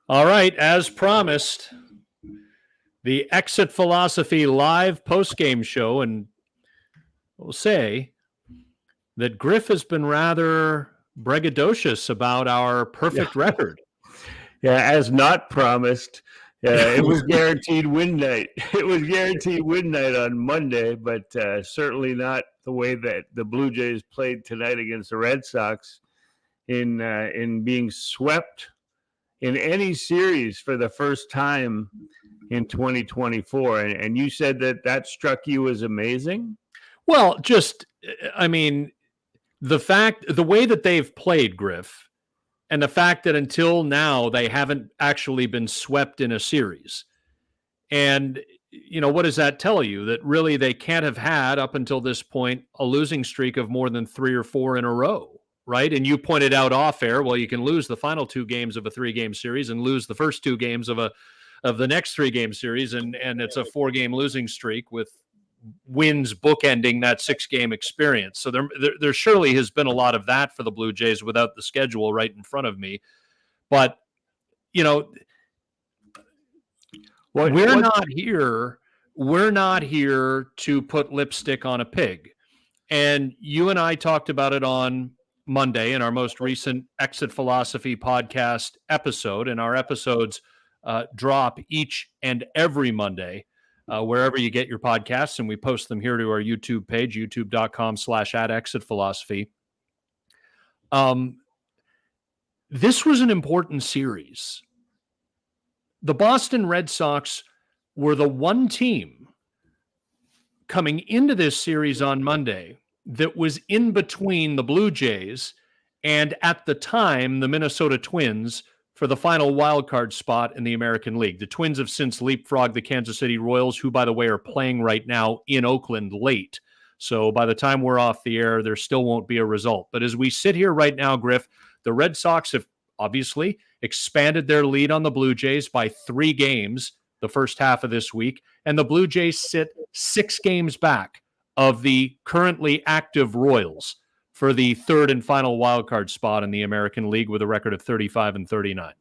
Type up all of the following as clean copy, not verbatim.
All right, as promised, the Exit Philosophy live postgame show, and we'll say that Griff has been rather braggadocious about our perfect record. Yeah, as not promised, it was guaranteed win night. It was guaranteed win night on Monday, but certainly not the way that the Blue Jays played tonight against the Red Sox in being swept in any series for the first time in 2024. And you said that struck you as amazing? Well, the way that they've played, Griff, and the fact that until now they haven't actually been swept in a series. And, what does that tell you? That really they can't have had, up until this point, a losing streak of more than 3 or 4 in a row, right? And you pointed out off air, well, you can lose the final 2 games of a 3-game series and lose the first 2 games of the next 3-game series, and it's a 4-game losing streak with wins bookending that 6-game experience. So there surely has been a lot of that for the Blue Jays without the schedule right in front of me. But, we're not here to put lipstick on a pig. And you and I talked about it on Monday in our most recent Exit Philosophy podcast episode, and our episodes drop each and every Monday wherever you get your podcasts, and we post them here to our YouTube page, youtube.com/@exitphilosophy. This was an important series. The Boston Red Sox were the one team coming into this series on Monday that was in between the Blue Jays and, at the time, the Minnesota Twins for the final wildcard spot in the American League. The Twins have since leapfrogged the Kansas City Royals, who, by the way, are playing right now in Oakland late. So by the time we're off the air, there still won't be a result. But as we sit here right now, Griff, the Red Sox have obviously expanded their lead on the Blue Jays by 3 games the first half of this week, and the Blue Jays sit 6 games back of the currently active Royals for the 3rd and final wildcard spot in the American League with a record of 35-39.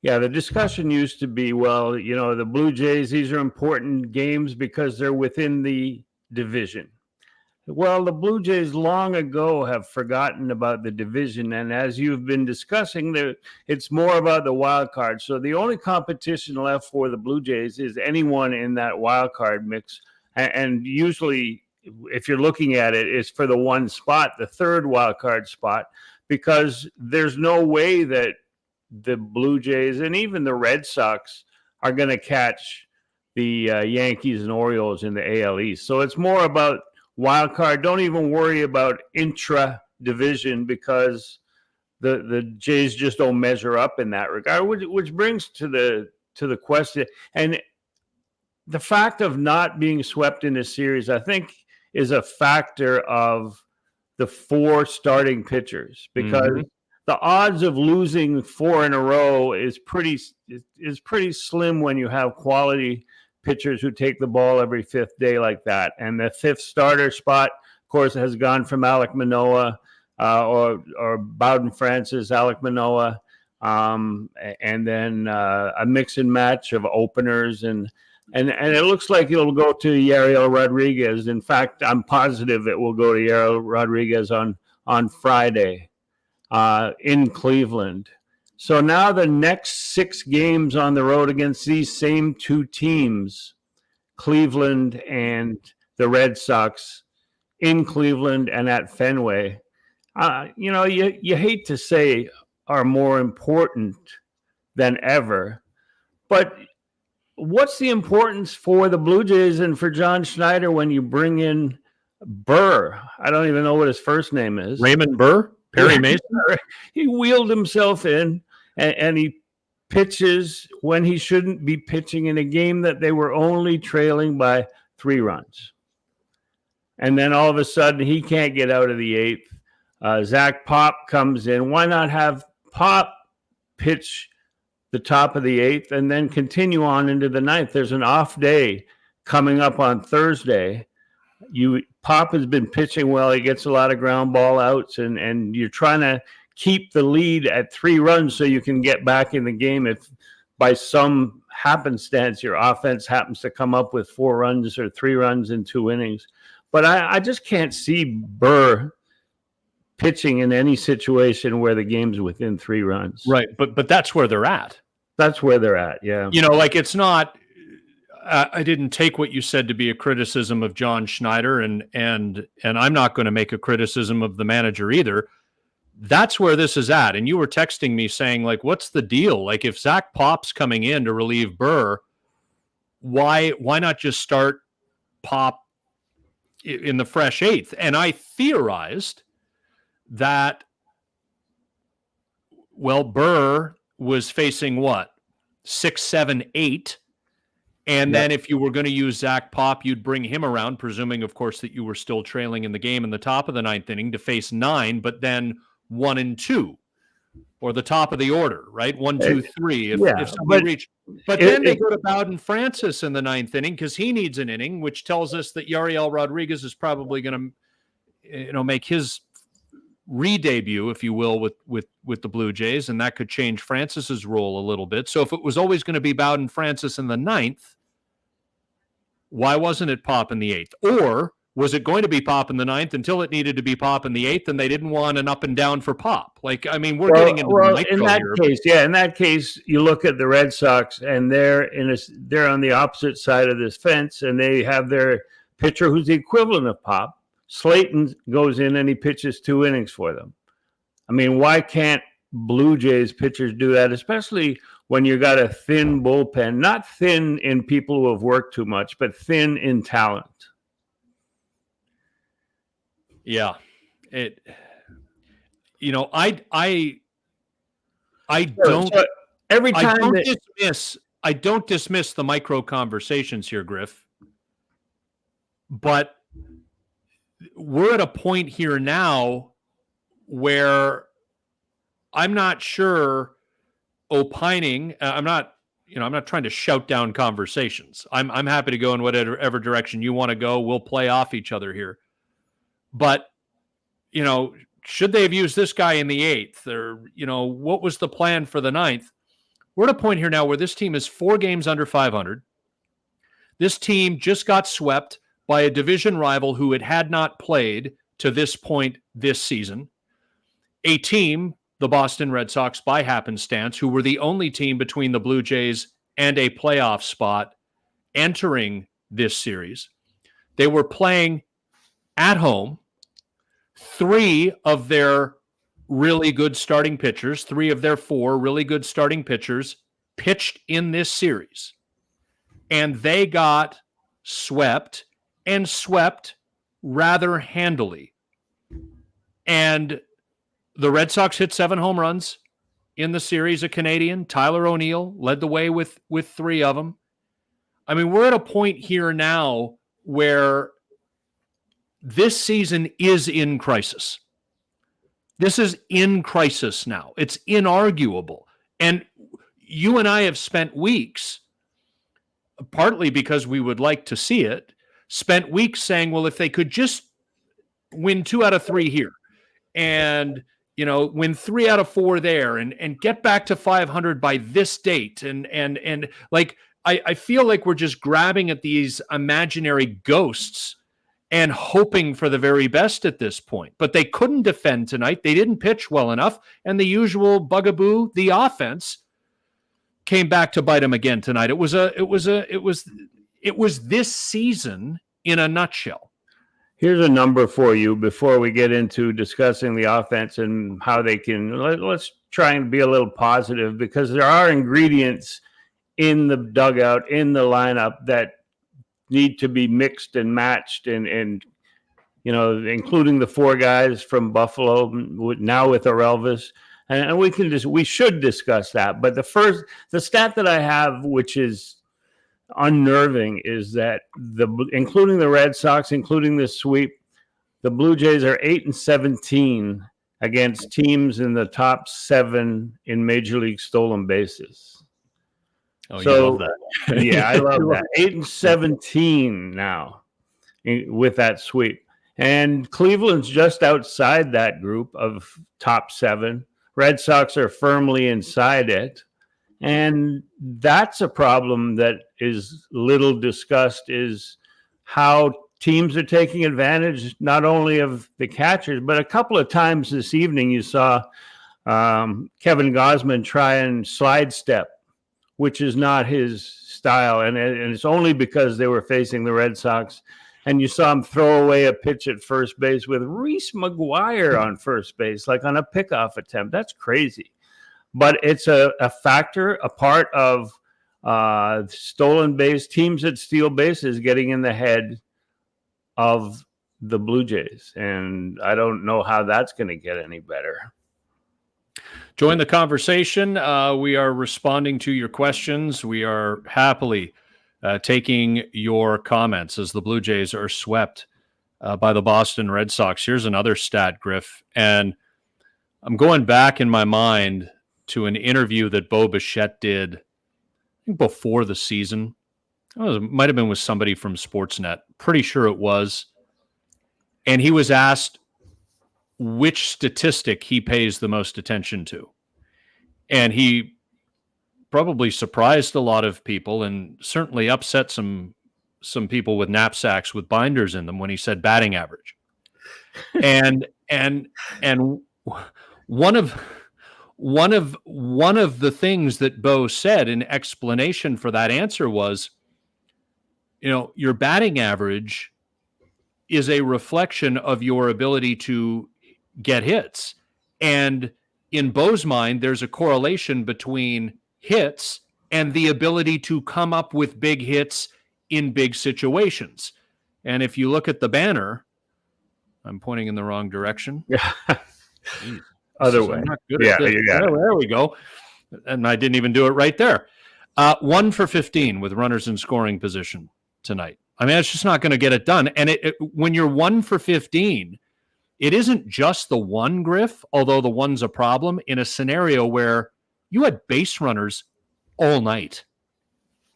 Yeah, the discussion used to be, well, the Blue Jays, these are important games because they're within the division. Well, the Blue Jays long ago have forgotten about the division, and as you've been discussing, it's more about the wild card. So the only competition left for the Blue Jays is anyone in that wild card mix, and usually, if you're looking at it, it's for the one spot, the 3rd wild card spot, because there's no way that the Blue Jays and even the Red Sox are going to catch the Yankees and Orioles in the AL East. So it's more about wild card. Don't even worry about intra division because the Jays just don't measure up in that regard, which brings to the question, and the fact of not being swept in this series, I think, is a factor of the 4 starting pitchers, because the odds of losing 4 in a row is pretty slim when you have quality pitchers who take the ball every 5th day like that. And the 5th starter spot, of course, has gone from Alek Manoah or Bowden Francis, Alek Manoah, and then a mix and match of openers, and it looks like it'll go to Yariel Rodriguez. In fact, I'm positive it will go to Yariel Rodriguez on Friday in Cleveland. So now the next 6 games on the road against these same 2 teams, Cleveland and the Red Sox, in Cleveland and at Fenway, you hate to say are more important than ever, but what's the importance for the Blue Jays and for John Schneider when you bring in Burr? I don't even know what his first name is. Raymond Burr? Perry Mason? He wheeled himself in, and he pitches when he shouldn't be pitching in a game that they were only trailing by 3 runs. And then all of a sudden, he can't get out of the 8th. Zach Pop comes in. Why not have Pop pitch the top of the 8th and then continue on into the 9th? There's an off day coming up on Thursday. Pop has been pitching well. He gets a lot of ground ball outs, and you're trying to keep the lead at 3 runs so you can get back in the game if by some happenstance, your offense happens to come up with 4 runs or 3 runs in 2 innings. But I just can't see Burr pitching in any situation where the game's within 3 runs. Right. But that's where they're at. That's where they're at. Yeah. Like it's not, I didn't take what you said to be a criticism of John Schneider, and I'm not going to make a criticism of the manager either. That's where this is at. And you were texting me saying, like, what's the deal? Like, if Zach Pop's coming in to relieve Burr, why not just start Pop in the fresh 8th? And I theorized that, well, Burr was facing what? 6, 7, 8. And then if you were going to use Zach Pop, you'd bring him around, presuming, of course, that you were still trailing in the game in the top of the 9th inning to face 9, but then 1 and 2, or the top of the order, right? 1, 2, 3. If somebody reached, but then they go to Bowden Francis in the 9th inning because he needs an inning, which tells us that Yariel Rodriguez is probably going to, make his re-debut, if you will, with the Blue Jays, and that could change Francis's role a little bit. So if it was always going to be Bowden Francis in the 9th, why wasn't it Pop in the 8th? Or was it going to be Pop in the 9th until it needed to be Pop in the 8th, and they didn't want an up and down for Pop? Like, I mean, we're getting into the in that here. case, in that case, you look at the Red Sox, and they're on the opposite side of this fence, and they have their pitcher who's the equivalent of Pop. Slayton goes in and he pitches 2 innings for them. I mean, why can't Blue Jays pitchers do that, especially when you got a thin bullpen? Not thin in people who have worked too much, but thin in talent. Yeah. I don't dismiss the micro conversations here, Griff. But we're at a point here now where I'm not sure opining. I'm not trying to shout down conversations. I'm happy to go in whatever direction you want to go. We'll play off each other here. But, should they have used this guy in the 8th? Or, what was the plan for the 9th? We're at a point here now where this team is 4 games under 500. This team just got swept by a division rival who it had not played to this point this season. A team, the Boston Red Sox, by happenstance, who were the only team between the Blue Jays and a playoff spot entering this series. They were playing at home. 3 of their really good starting pitchers, 3 of their 4 really good starting pitchers pitched in this series. And they got swept, and swept rather handily. And the Red Sox hit 7 home runs in the series. A Canadian, Tyler O'Neill, led the way with 3 of them. I mean, we're at a point here now where this season is in crisis. This is in crisis now. It's inarguable. And you and I have spent weeks, partly because we would like to see it, spent weeks saying, well, if they could just win 2 out of 3 here and, win 3 out of 4 there and get back to 500 by this date. And like, I feel like we're just grabbing at these imaginary ghosts and hoping for the very best at this point. But they couldn't defend tonight. They didn't pitch well enough. And the usual bugaboo, the offense, came back to bite them again tonight. It was this season in a nutshell. Here's a number for you before we get into discussing the offense and how they can. Let's try and be a little positive, because there are ingredients in the dugout, in the lineup, that need to be mixed and matched, and including the 4 guys from Buffalo now with Elvis. And we should discuss that. But the stat that I have, which is unnerving, is that including the Red Sox, including this sweep, the Blue Jays are 8-17 against teams in the top 7 in Major League stolen bases. Oh, so, you love that. Yeah, I love that. 8-17 now with that sweep. And Cleveland's just outside that group of top 7. Red Sox are firmly inside it. And that's a problem that is little discussed, is how teams are taking advantage not only of the catchers, but a couple of times this evening you saw Kevin Gausman try and slide step, which is not his style. And it's only because they were facing the Red Sox. And you saw him throw away a pitch at first base with Reese McGuire on first base, like on a pickoff attempt. That's crazy. But it's a factor, a part of stolen base, teams that steal bases getting in the head of the Blue Jays. And I don't know how that's going to get any better. Join the conversation. We are responding to your questions. We are happily taking your comments as the Blue Jays are swept by the Boston Red Sox. Here's another stat, Griff. And I'm going back in my mind to an interview that Bo Bichette did, I think before the season. It might have been with somebody from Sportsnet. Pretty sure it was. And he was asked which statistic he pays the most attention to. And he probably surprised a lot of people and certainly upset some people with knapsacks with binders in them when he said batting average. And one of the things that Bo said in explanation for that answer was, your batting average is a reflection of your ability to get hits. And in Bo's mind, there's a correlation between hits and the ability to come up with big hits in big situations. And if you look at the banner, I'm pointing in the wrong direction. Yeah. Other way. Yeah. There we go. And I didn't even do it right there. 1 for 15 with runners in scoring position tonight. I mean, it's just not going to get it done. And when you're 1 for 15, it isn't just the one, Griff, although the one's a problem, in a scenario where you had base runners all night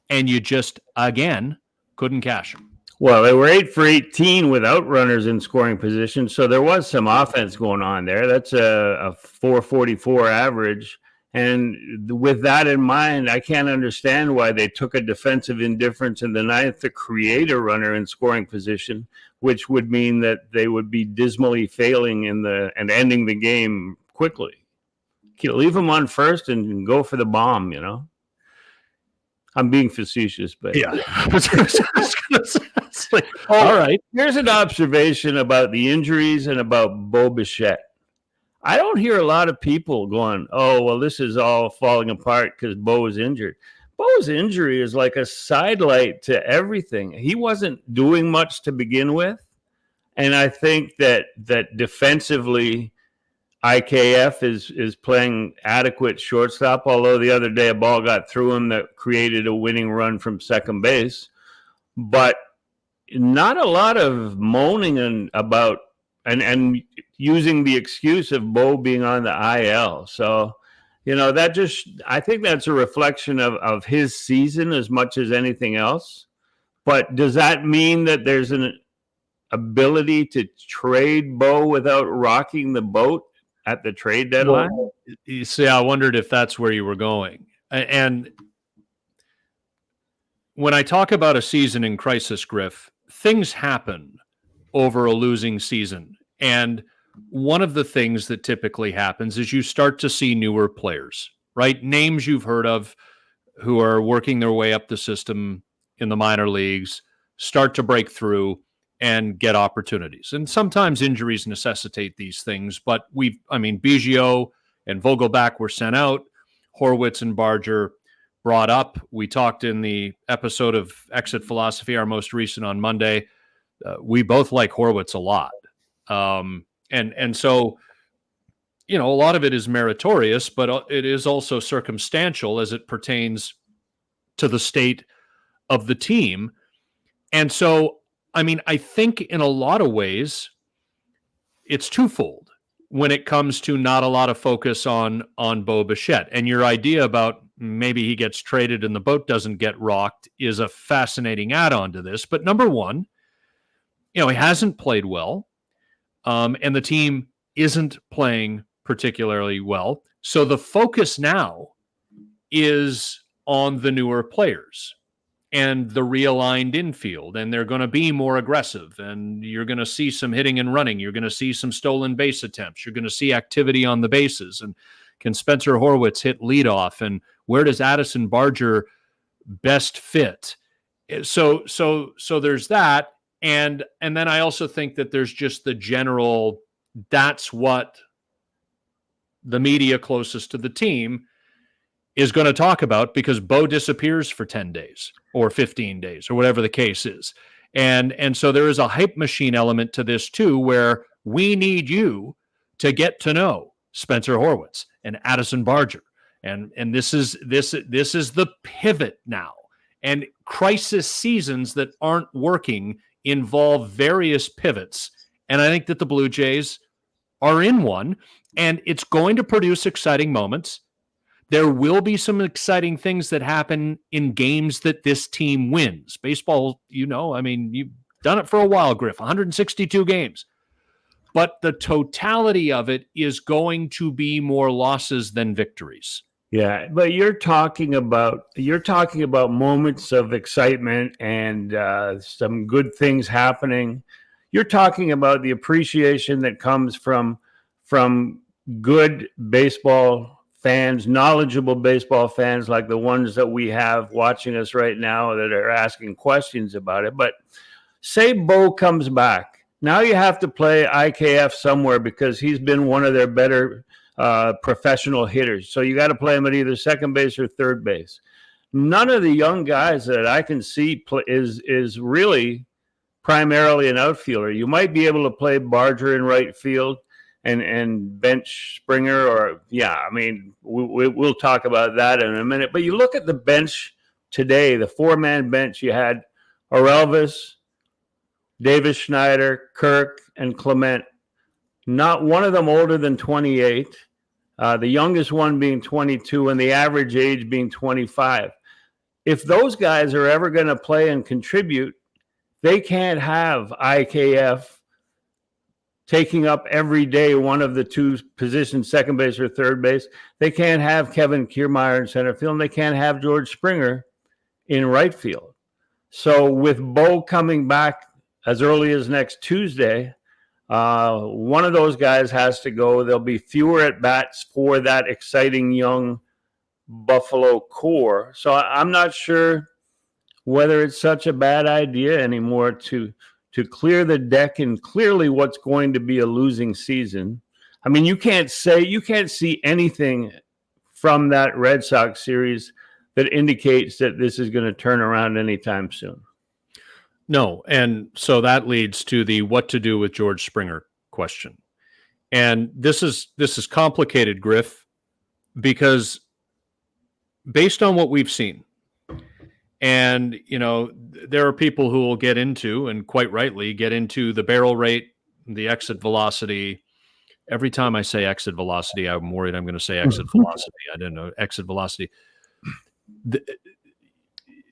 and you just, again, couldn't cash them. Well, they were 8 for 18 without runners in scoring position, so there was some offense going on there. That's a 444 average. And with that in mind, I can't understand why they took a defensive indifference in the ninth to create a runner in scoring position, which would mean that they would be dismally failing and ending the game quickly. Leave them on first and go for the bomb, I'm being facetious, but yeah. It's like, all right. Here's an observation about the injuries and about Bo Bichette. I don't hear a lot of people going, oh, well, this is all falling apart because Bo is injured. Bo's injury is like a sidelight to everything. He wasn't doing much to begin with. And I think that defensively, IKF is playing adequate shortstop, although the other day a ball got through him that created a winning run from second base. But not a lot of moaning about and using the excuse of Bo being on the IL. So, I think that's a reflection of his season as much as anything else. But does that mean that there's an ability to trade Bo without rocking the boat at the trade deadline? Well, you see, I wondered if that's where you were going. And when I talk about a season in crisis, Griff, things happen over a losing season. And one of the things that typically happens is you start to see newer players, right? Names you've heard of who are working their way up the system in the minor leagues start to break through and get opportunities. And sometimes injuries necessitate these things, but Biggio and Vogelbach were sent out. Horwitz and Barger brought up. We talked in the episode of Exit Philosophy, our most recent on Monday. We both like Horwitz a lot. And so, a lot of it is meritorious, but it is also circumstantial as it pertains to the state of the team. And so, I think in a lot of ways, it's twofold when it comes to not a lot of focus on Bo Bichette. And your idea about maybe he gets traded and the boat doesn't get rocked is a fascinating add-on to this. But number one, he hasn't played well. And the team isn't playing particularly well. So the focus now is on the newer players and the realigned infield, and they're going to be more aggressive, and you're going to see some hitting and running. You're going to see some stolen base attempts. You're going to see activity on the bases. And can Spencer Horwitz hit leadoff? And where does Addison Barger best fit? So there's that. And then I also think that there's just the general, that's what the media closest to the team is going to talk about, because Bo disappears for 10 days or 15 days or whatever the case is. And so there is a hype machine element to this too, where we need you to get to know Spencer Horwitz and Addison Barger. And this is the pivot now. And crisis seasons that aren't working involve various pivots. And I think that the Blue Jays are in one, and it's going to produce exciting moments. There will be some exciting things that happen in games that this team wins. Baseball, you've done it for a while, Griff, 162 games. But the totality of it is going to be more losses than victories. Yeah, but you're talking about moments of excitement and some good things happening. You're talking about the appreciation that comes from good baseball fans, knowledgeable baseball fans like the ones that we have watching us right now that are asking questions about it. But say Bo comes back. Now you have to play IKF somewhere because he's been one of their better professional hitters. So you got to play him at either second base or third base. None of the young guys that I can see is really primarily an outfielder. You might be able to play Barger in right field and bench Springer, we'll talk about that in a minute. But you look at the bench today, the four-man bench. You had Orelvis, Davis Schneider, Kirk, and Clement. Not one of them older than 28. The youngest one being 22, and the average age being 25. If those guys are ever going to play and contribute, they can't have IKF taking up every day one of the two positions, second base or third base. They can't have Kevin Kiermaier in center field, and they can't have George Springer in right field. So with Bo coming back as early as next Tuesday, one of those guys has to go. There'll be fewer at-bats for that exciting young Buffalo core. So I'm not sure whether it's such a bad idea anymore to clear the deck and clearly what's going to be a losing season. I mean, you can't see anything from that Red Sox series that indicates that this is going to turn around anytime soon. No, and so that leads to the what to do with George Springer question. And this is complicated, Griff, because based on what we've seen, and, there are people who will get into, and quite rightly, get into the barrel rate, the exit velocity. Every time I say exit velocity, I'm worried I'm going to say exit velocity. I didn't know exit velocity.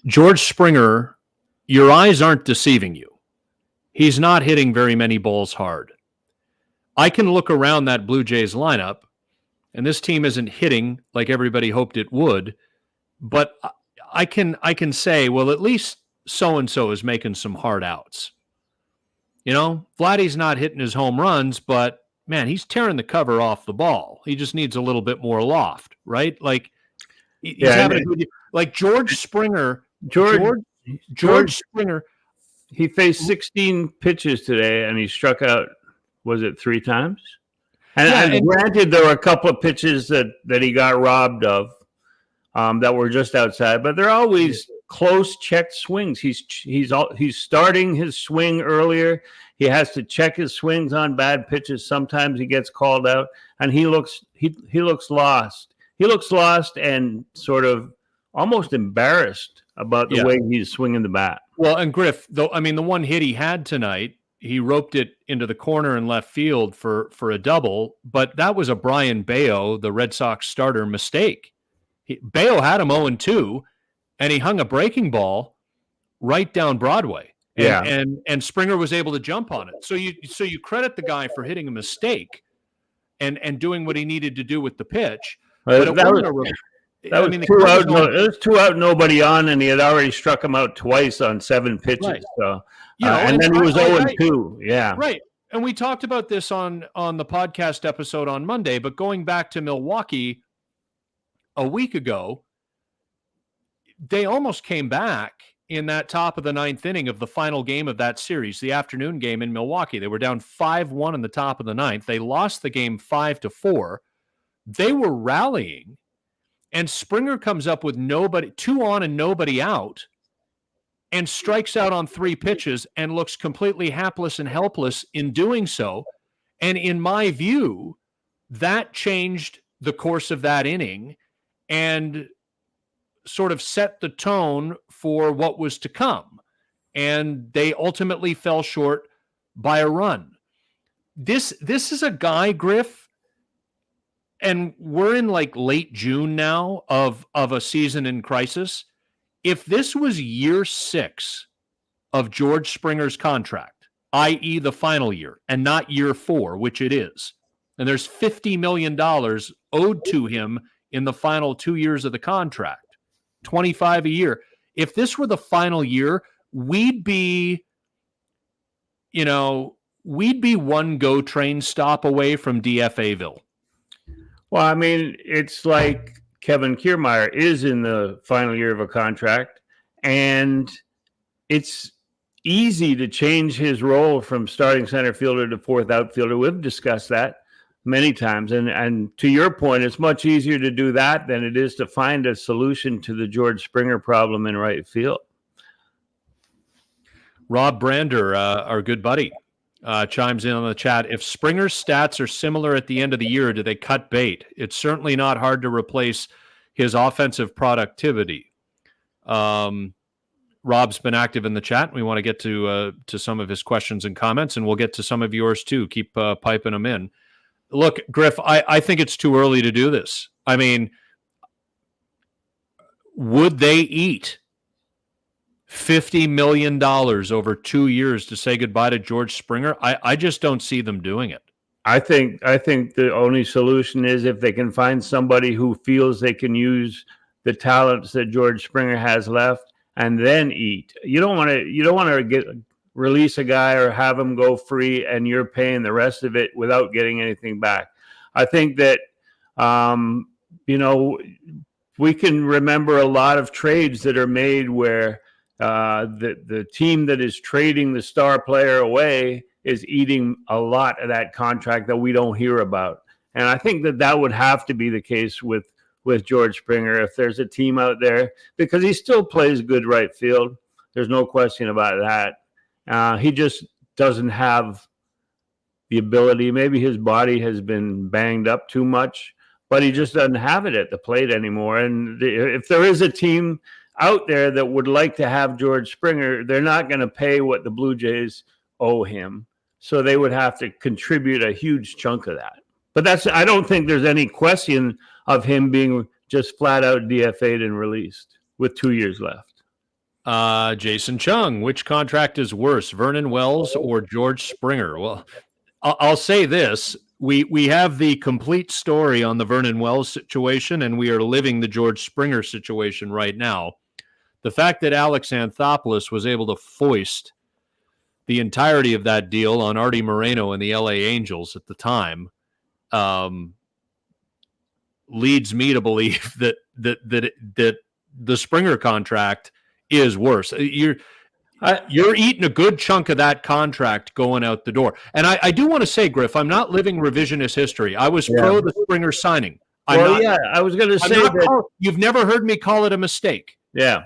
George Springer, your eyes aren't deceiving you. He's not hitting very many balls hard. I can look around that Blue Jays lineup, and this team isn't hitting like everybody hoped it would, but I can say, well, at least so-and-so is making some hard outs. Vladdy's not hitting his home runs, but man, he's tearing the cover off the ball. He just needs a little bit more loft, right? Like he's having a good year. Like George Springer. George Springer. He faced 16 pitches today, and he struck out, was it 3 times? And granted, there were a couple of pitches that he got robbed of that were just outside, but they're always close checked swings. He's starting his swing earlier. He has to check his swings on bad pitches. Sometimes he gets called out, and he looks lost. He looks lost and sort of almost embarrassed about the way he's swinging the bat. Well, and Griff, the one hit he had tonight, he roped it into the corner in left field for a double, but that was a Brian Bayo, the Red Sox starter, mistake. Bayo had him 0-2, and he hung a breaking ball right down Broadway. And Springer was able to jump on it. So you credit the guy for hitting a mistake and doing what he needed to do with the pitch. But That was two out. It was 2 out, nobody on, and he had already struck him out twice on 7 pitches. Right. So, and then he was 0-2. Yeah, right. And we talked about this on the podcast episode on Monday. But going back to Milwaukee a week ago, they almost came back in that top of the 9th inning of the final game of that series, the afternoon game in Milwaukee. They were down 5-1 in the top of the 9th. They lost the game 5-4. They were rallying, and Springer comes up with 2 on and nobody out, and strikes out on 3 pitches and looks completely hapless and helpless in doing so. And in my view, that changed the course of that inning and sort of set the tone for what was to come. And they ultimately fell short by a run. This is a guy, Griff, and we're in like late June now of a season in crisis. If this was year 6 of George Springer's contract, i.e. the final year, and not year 4, which it is, and there's $50 million owed to him in the final 2 years of the contract, 25 a year. If this were the final year, we'd be one GO train stop away from DFAville. Well, I mean, it's like Kevin Kiermaier is in the final year of a contract, and it's easy to change his role from starting center fielder to fourth outfielder. We've discussed that many times. And to your point, it's much easier to do that than it is to find a solution to the George Springer problem in right field. Rob Brander, our good buddy, chimes in on the chat. If Springer's stats are similar at the end of the year, do they cut bait? It's certainly not hard to replace his offensive productivity. Rob's been active in the chat. We want to get to some of his questions and comments, and we'll get to some of yours too. Keep piping them in. Look, Griff, I think it's too early to do this. I mean, would they eat $50 million over 2 years to say goodbye to George Springer? I just don't see them doing it. I think the only solution is if they can find somebody who feels they can use the talents that George Springer has left and then eat. You don't want to release a guy or have him go free and you're paying the rest of it without getting anything back. I think that, we can remember a lot of trades that are made where the team that is trading the star player away is eating a lot of that contract that we don't hear about. And I think that would have to be the case with George Springer if there's a team out there, because he still plays good right field. There's no question about that. He just doesn't have the ability. Maybe his body has been banged up too much, but he just doesn't have it at the plate anymore. And if there is a team out there that would like to have George Springer, they're not going to pay what the Blue Jays owe him. So they would have to contribute a huge chunk of that. But I don't think there's any question of him being just flat out DFA'd and released with 2 years left. Jason Chung, which contract is worse, Vernon Wells or George Springer? Well, I'll say this. We have the complete story on the Vernon Wells situation, and we are living the George Springer situation right now. The fact that Alex Anthopoulos was able to foist the entirety of that deal on Artie Moreno and the LA Angels at the time leads me to believe that the Springer contract is worse. You're eating a good chunk of that contract going out the door. And I do want to say, Griff, I'm not living revisionist history. I was pro the Springer signing. I was going to say that you've never heard me call it a mistake. Yeah,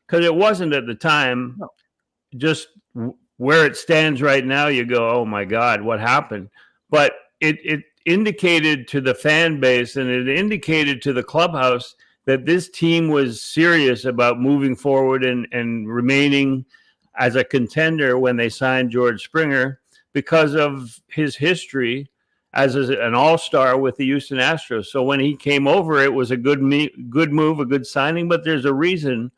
because it wasn't at the time. No. Just where it stands right now, you go, oh my God, what happened? But it indicated to the fan base and it indicated to the clubhouse that this team was serious about moving forward and remaining as a contender when they signed George Springer because of his history as an all-star with the Houston Astros. So when he came over, it was a good move, a good signing, but there's a reason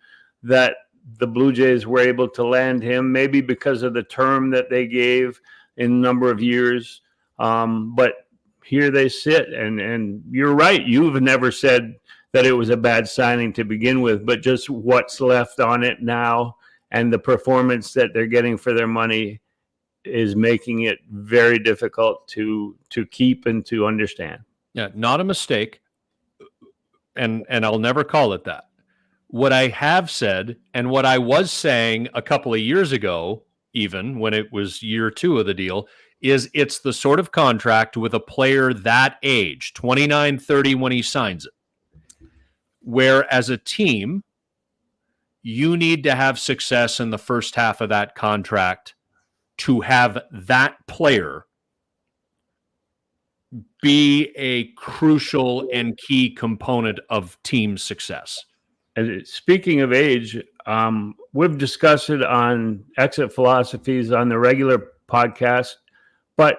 that the Blue Jays were able to land him, maybe because of the term that they gave in a number of years. But here they sit, and you're right. You've never said that it was a bad signing to begin with, but just what's left on it now and the performance that they're getting for their money is making it very difficult to keep and to understand. Yeah, not a mistake. And I'll never call it that. What I have said, and what I was saying a couple of years ago, even when it was year 2 of the deal, is it's the sort of contract with a player that age, 29, 30 when he signs it, where as a team, you need to have success in the first half of that contract to have that player be a crucial and key component of team success. And speaking of age, we've discussed it on Exit Philosophies on the regular podcast, but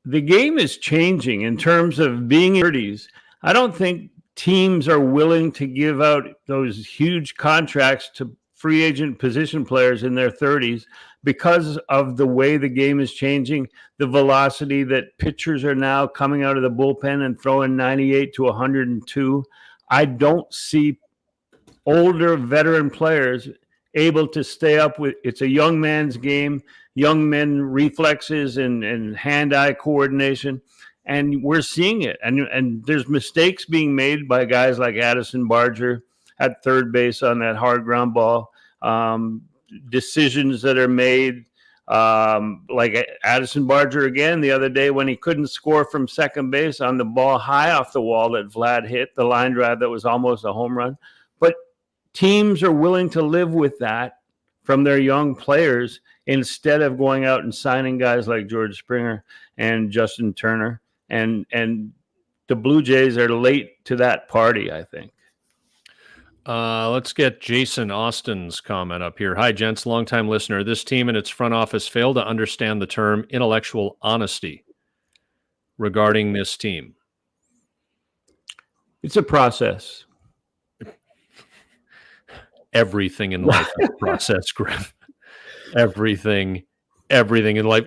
the game is changing in terms of being in 30s. I don't think teams are willing to give out those huge contracts to free agent position players in their 30s because of the way the game is changing, the velocity that pitchers are now coming out of the bullpen and throwing 98 to 102. I don't see older veteran players able to stay up with. It's a young man's game, young men reflexes and hand-eye coordination, and we're seeing it. And there's mistakes being made by guys like Addison Barger at third base on that hard ground ball. Decisions that are made, like Addison Barger again the other day when he couldn't score from second base on the ball high off the wall that Vlad hit, the line drive that was almost a home run. But teams are willing to live with that from their young players instead of going out and signing guys like George Springer and Justin Turner. And the Blue Jays are late to that party, I think. Let's get Jason Austin's comment up here. Hi, gents, longtime listener. This team and its front office failed to understand the term intellectual honesty regarding this team. It's a process. Everything in life is a process, Griff. Everything in life.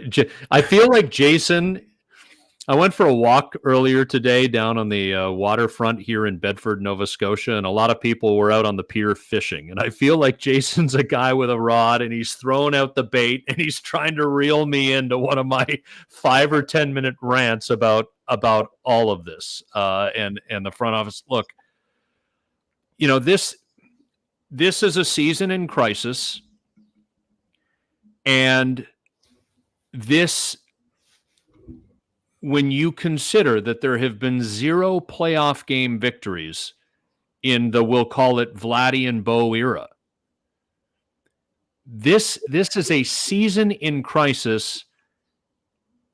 I feel like Jason, I went for a walk earlier today down on the waterfront here in Bedford, Nova Scotia, and a lot of people were out on the pier fishing. And I feel like Jason's a guy with a rod, and he's throwing out the bait, and he's trying to reel me into one of my 5 or 10 minute rants about all of this and the front office. Look, you know, this is a season in crisis, and this, when you consider that there have been 0 playoff game victories in the, we'll call it Vladdy and Bo era, this is a season in crisis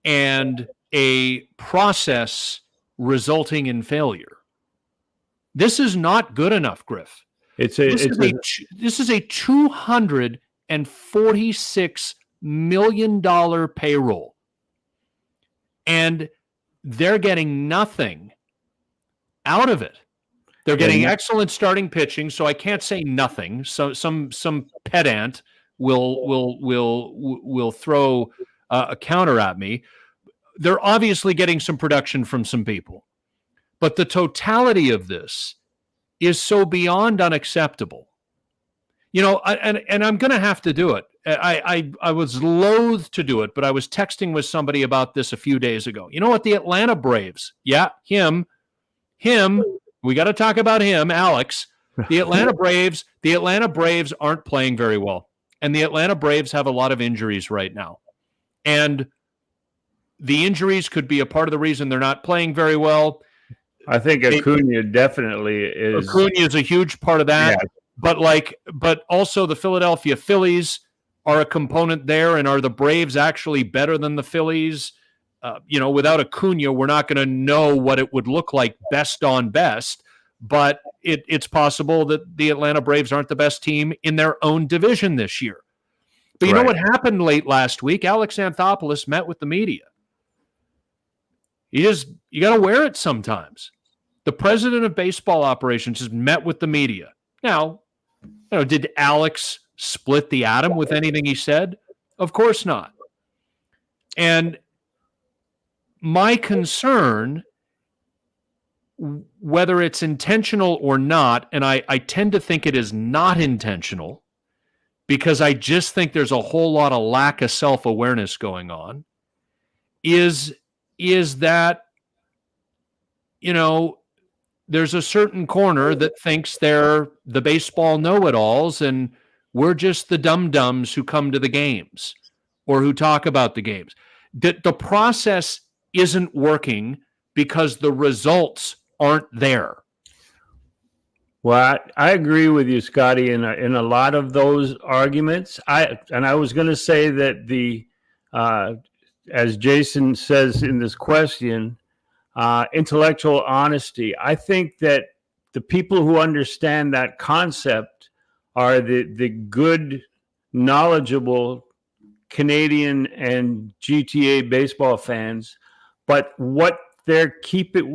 and a process resulting in failure. This is not good enough, Griff. This is a $246 million payroll. And they're getting nothing out of it. They're getting excellent starting pitching, so I can't say nothing. So some pedant will throw a counter at me. They're obviously getting some production from some people, but the totality of this is so beyond unacceptable. You know, and I'm going to have to do it. I was loath to do it, but I was texting with somebody about this a few days ago. You know what? The Atlanta Braves. Yeah, him. We got to talk about him, Alex. The Atlanta Braves aren't playing very well. And the Atlanta Braves have a lot of injuries right now. And the injuries could be a part of the reason they're not playing very well. I think Acuna definitely is. Acuna is a huge part of that. Yeah. But also the Philadelphia Phillies are a component there. And are the Braves actually better than the Phillies? Without Acuna, we're not going to know what it would look like best on best. But it's possible that the Atlanta Braves aren't the best team in their own division this year. But you know what happened late last week? Alex Anthopoulos met with the media. You got to wear it sometimes. The president of baseball operations has met with the media. Now, did Alex split the atom with anything he said? Of course not. And my concern whether it's intentional or not, and I tend to think it is not intentional because I just think there's a whole lot of lack of self-awareness going on, is that, there's a certain corner that thinks they're the baseball know-it-alls and we're just the dum-dums who come to the games or who talk about the games. That the process isn't working because the results aren't there. Well, I agree with you, Scotty, in a lot of those arguments. I was going to say that as Jason says in this question, intellectual honesty. I think that the people who understand that concept are the good, knowledgeable Canadian and GTA baseball fans. But what they're keeping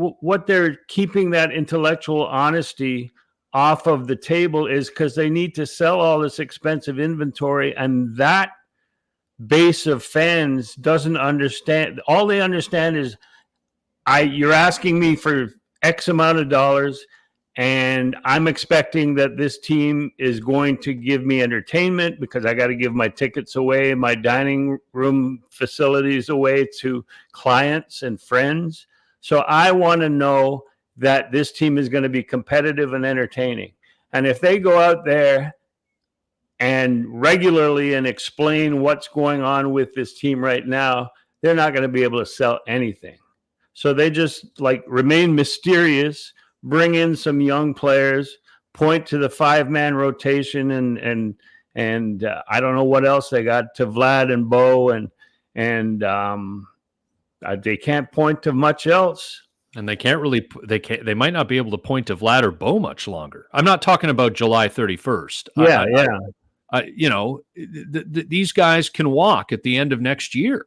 that intellectual honesty off of the table is because they need to sell all this expensive inventory, and that base of fans doesn't understand. All they understand is, you're asking me for X amount of dollars, and I'm expecting that this team is going to give me entertainment because I got to give my tickets away, my dining room facilities away to clients and friends. So I want to know that this team is going to be competitive and entertaining. And if they go out there and regularly and explain what's going on with this team right now, they're not going to be able to sell anything. So they just remain mysterious, bring in some young players, point to the 5-man rotation, and I don't know what else they got to Vlad and Bo, and they can't point to much else. And they can't really. They might not be able to point to Vlad or Bo much longer. I'm not talking about July 31st. These guys can walk at the end of next year.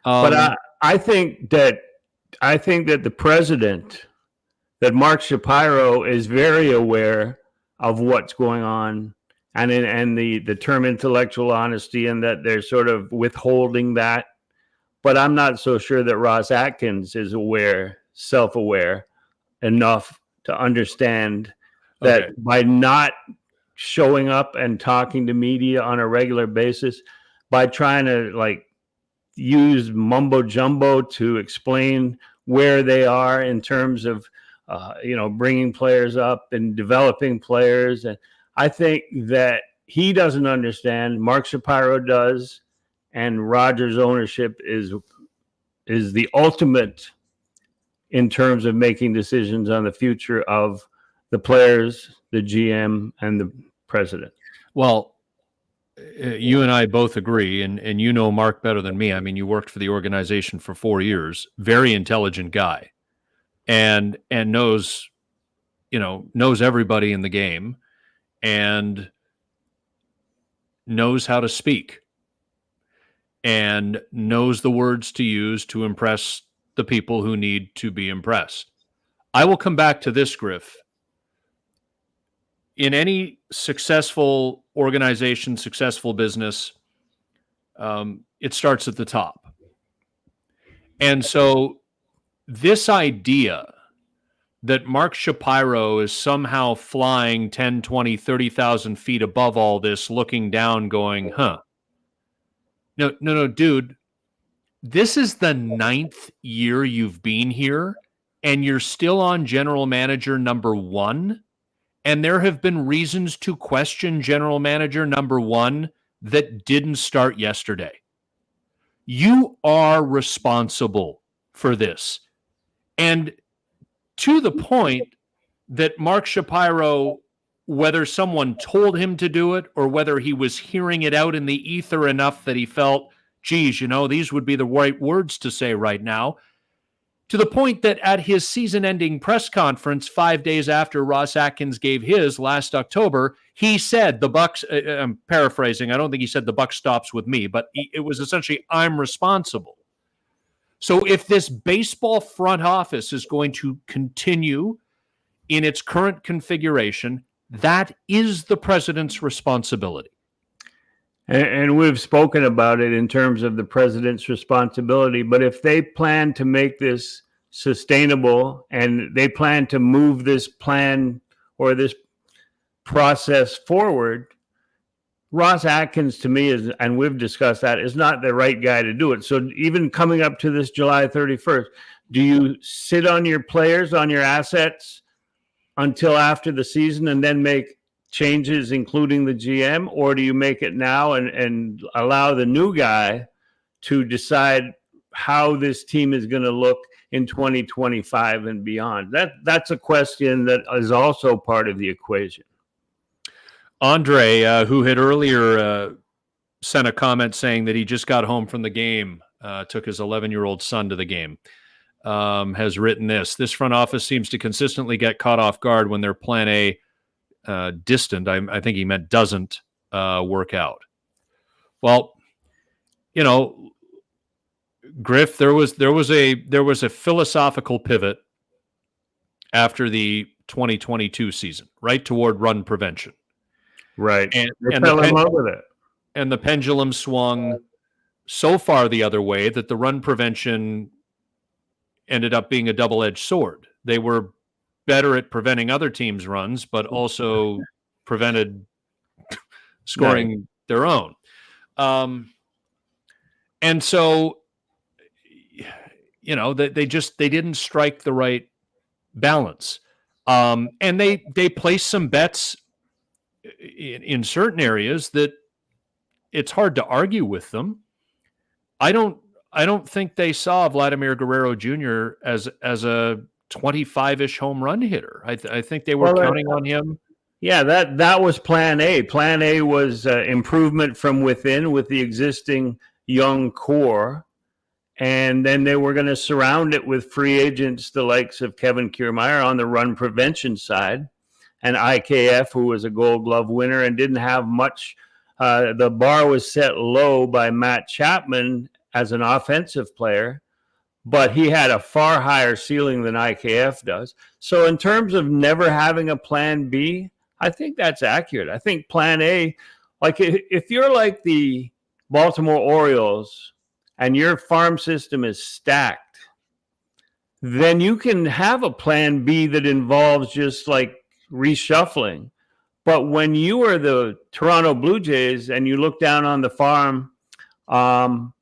But I think that the president, that Mark Shapiro, is very aware of what's going on, and the term intellectual honesty, and that they're sort of withholding that. But I'm not so sure that Ross Atkins is self-aware enough to understand that by not showing up and talking to media on a regular basis, by trying to use mumbo jumbo to explain where they are in terms of, bringing players up and developing players. And I think that he doesn't understand. Mark Shapiro does. And Rogers' ownership is the ultimate in terms of making decisions on the future of the players, the GM, and the president. Well, you and I both agree, and you know Mark better than me. I mean, you worked for the organization for 4 years. Very intelligent guy, and knows everybody in the game, and knows how to speak, and knows the words to use to impress the people who need to be impressed. I will come back to this, Griff. In any successful organization, successful business, it starts at the top. And so this idea that Mark Shapiro is somehow flying 10, 20, 30,000 feet above all this, looking down going, No, dude, this is the 9th year you've been here, and you're still on general manager number 1. And there have been reasons to question general manager number 1 that didn't start yesterday. You are responsible for this. And to the point that Mark Shapiro, whether someone told him to do it or whether he was hearing it out in the ether enough that he felt, geez, these would be the right words to say right now, to the point that at his season-ending press conference 5 days after Ross Atkins gave his last October, he said the Bucks, I'm paraphrasing, I don't think he said the buck stops with me, but it was essentially, I'm responsible. So if this baseball front office is going to continue in its current configuration, that is the president's responsibility. And we've spoken about it in terms of the president's responsibility. But if they plan to make this sustainable, and they plan to move this plan or this process forward, Ross Atkins, to me, is, and we've discussed that, is not the right guy to do it. So even coming up to this July 31st, do you sit on your players, on your assets until after the season and then make changes, including the GM, or do you make it now and allow the new guy to decide how this team is going to look in 2025 and beyond? That's a question that is also part of the equation. Andre, who had earlier sent a comment saying that he just got home from the game, took his 11-year-old son to the game, has written this. This front office seems to consistently get caught off guard when their plan A distant, I think he meant doesn't work out. Well, you know, Griff, there was a philosophical pivot after the 2022 season, right, toward run prevention. Right. And the pendulum swung so far the other way that the run prevention ended up being a double-edged sword. They were better at preventing other teams' runs, but also prevented scoring their own. And so, you know, they didn't strike the right balance. And they placed some bets in certain areas that it's hard to argue with them. I don't think they saw Vladimir Guerrero Jr. as a 25-ish home run hitter. I think they were counting on him. Yeah, that was plan A. Plan A was improvement from within with the existing young core. And then they were going to surround it with free agents, the likes of Kevin Kiermaier on the run prevention side, and IKF, who was a Gold Glove winner and didn't have much. The bar was set low by Matt Chapman as an offensive player, but he had a far higher ceiling than IKF does. So in terms of never having a plan B, I think that's accurate. I think plan A, like if you're like the Baltimore Orioles and your farm system is stacked, then you can have a plan B that involves just like reshuffling. But when you are the Toronto Blue Jays and you look down on the farm and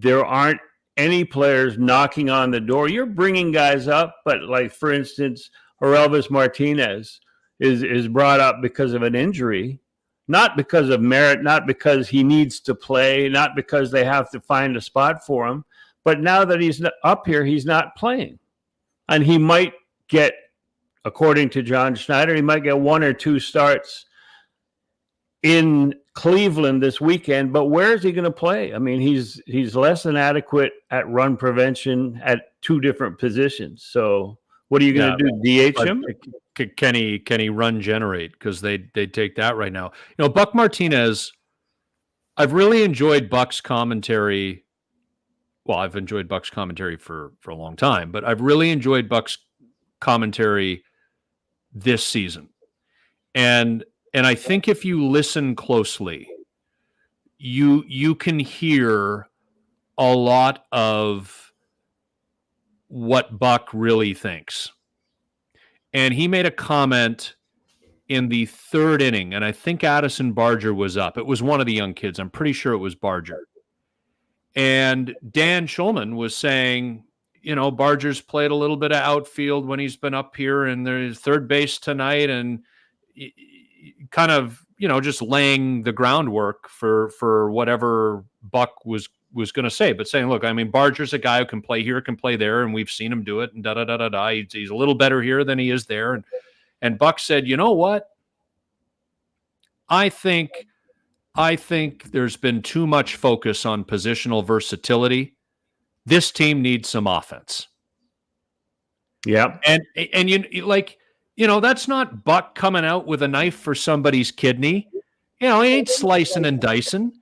there aren't any players knocking on the door, you're bringing guys up. But like, for instance, Orelvis Martinez is brought up because of an injury, not because of merit, not because he needs to play, not because they have to find a spot for him. But now that he's up here, he's not playing. And he might get, according to John Schneider, he might get 1 or 2 starts in Cleveland this weekend, but where is he going to play? I mean, he's less than adequate at run prevention at 2 different positions. So what are you going to do? DH him? Can he run generate? Because they take that right now. You know, Buck Martinez, I've really enjoyed Buck's commentary. Well, I've enjoyed Buck's commentary for a long time, but I've really enjoyed Buck's commentary this season. And I think if you listen closely, you can hear a lot of what Buck really thinks. And he made a comment in the 3rd inning, and I think Addison Barger was up. It was one of the young kids. I'm pretty sure it was Barger. And Dan Schulman was saying, you know, Barger's played a little bit of outfield when he's been up here, and there's third base tonight, and kind of, you know, just laying the groundwork for whatever Buck was going to say, but saying, look, I mean, Barger's a guy who can play here, can play there, and we've seen him do it, and da-da-da-da-da. He's a little better here than he is there. And Buck said, you know what? I think there's been too much focus on positional versatility. This team needs some offense. Yeah. And you like, you know, that's not Buck coming out with a knife for somebody's kidney. You know, he ain't slicing and dicing.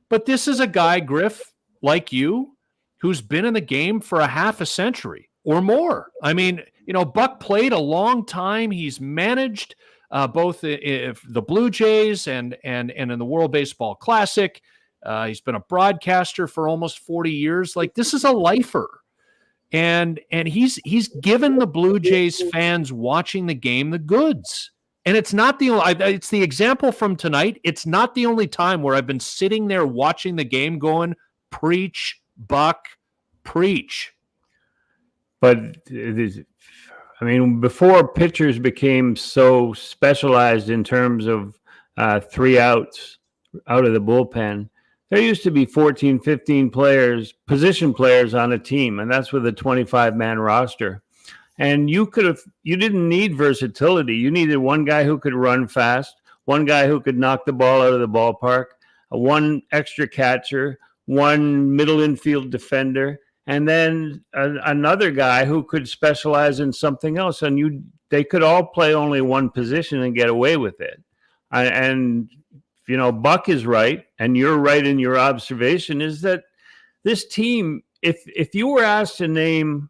But this is a guy, Griff, like you, who's been in the game for a half a century or more. I mean, you know, Buck played a long time. He's managed both the Blue Jays and in the World Baseball Classic. He's been a broadcaster for almost 40 years. Like, this is a lifer. And he's given the Blue Jays fans watching the game the goods. And it's not it's the example from tonight. It's not the only time where I've been sitting there watching the game going, preach, Buck, preach. But before pitchers became so specialized in terms of 3 outs out of the bullpen, there used to be 14, 15 players, position players on a team, and that's with a 25-man roster. And you didn't need versatility. You needed one guy who could run fast, one guy who could knock the ball out of the ballpark, one extra catcher, one middle infield defender, and then another guy who could specialize in something else. And they could all play only one position and get away with it. Buck is right, and you're right in your observation, is that this team, if you were asked to name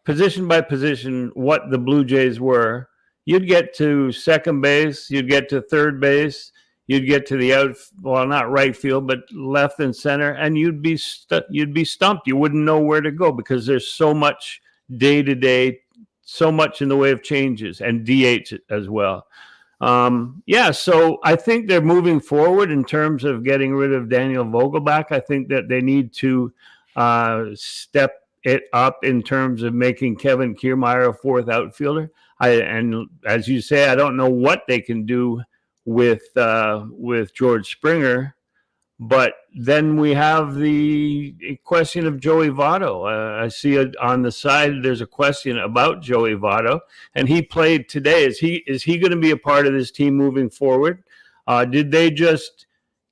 position by position what the Blue Jays were, you'd get to second base, you'd get to third base, you'd get to the not right field, but left and center, and you'd be stumped. You wouldn't know where to go because there's so much day to day, so much in the way of changes, and DH as well. So I think they're moving forward in terms of getting rid of Daniel Vogelbach. I think that they need to step it up in terms of making Kevin Kiermaier a fourth outfielder. And as you say, I don't know what they can do with George Springer. But then we have the question of Joey Votto. I see it on the side. There's a question about Joey Votto, and he played today. Is he going to be a part of this team moving forward? Did they just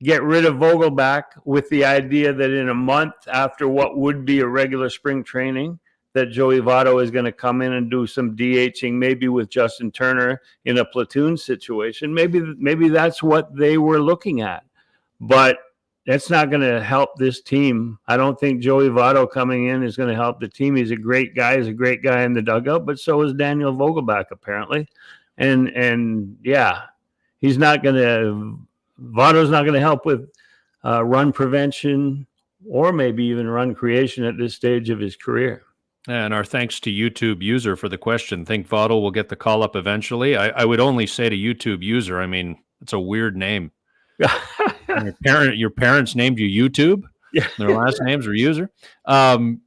get rid of Vogelbach with the idea that in a month after what would be a regular spring training, that Joey Votto is going to come in and do some DHing, maybe with Justin Turner in a platoon situation? Maybe that's what they were looking at, but that's not going to help this team. I don't think Joey Votto coming in is going to help the team. He's a great guy. He's a great guy in the dugout, but so is Daniel Vogelbach apparently. And he's not going to. Votto's not going to help with run prevention or maybe even run creation at this stage of his career. And our thanks to YouTube user for the question. Think Votto will get the call up eventually? I would only say to YouTube user, it's a weird name. Your parents named you YouTube. Yeah. Their last names are user. But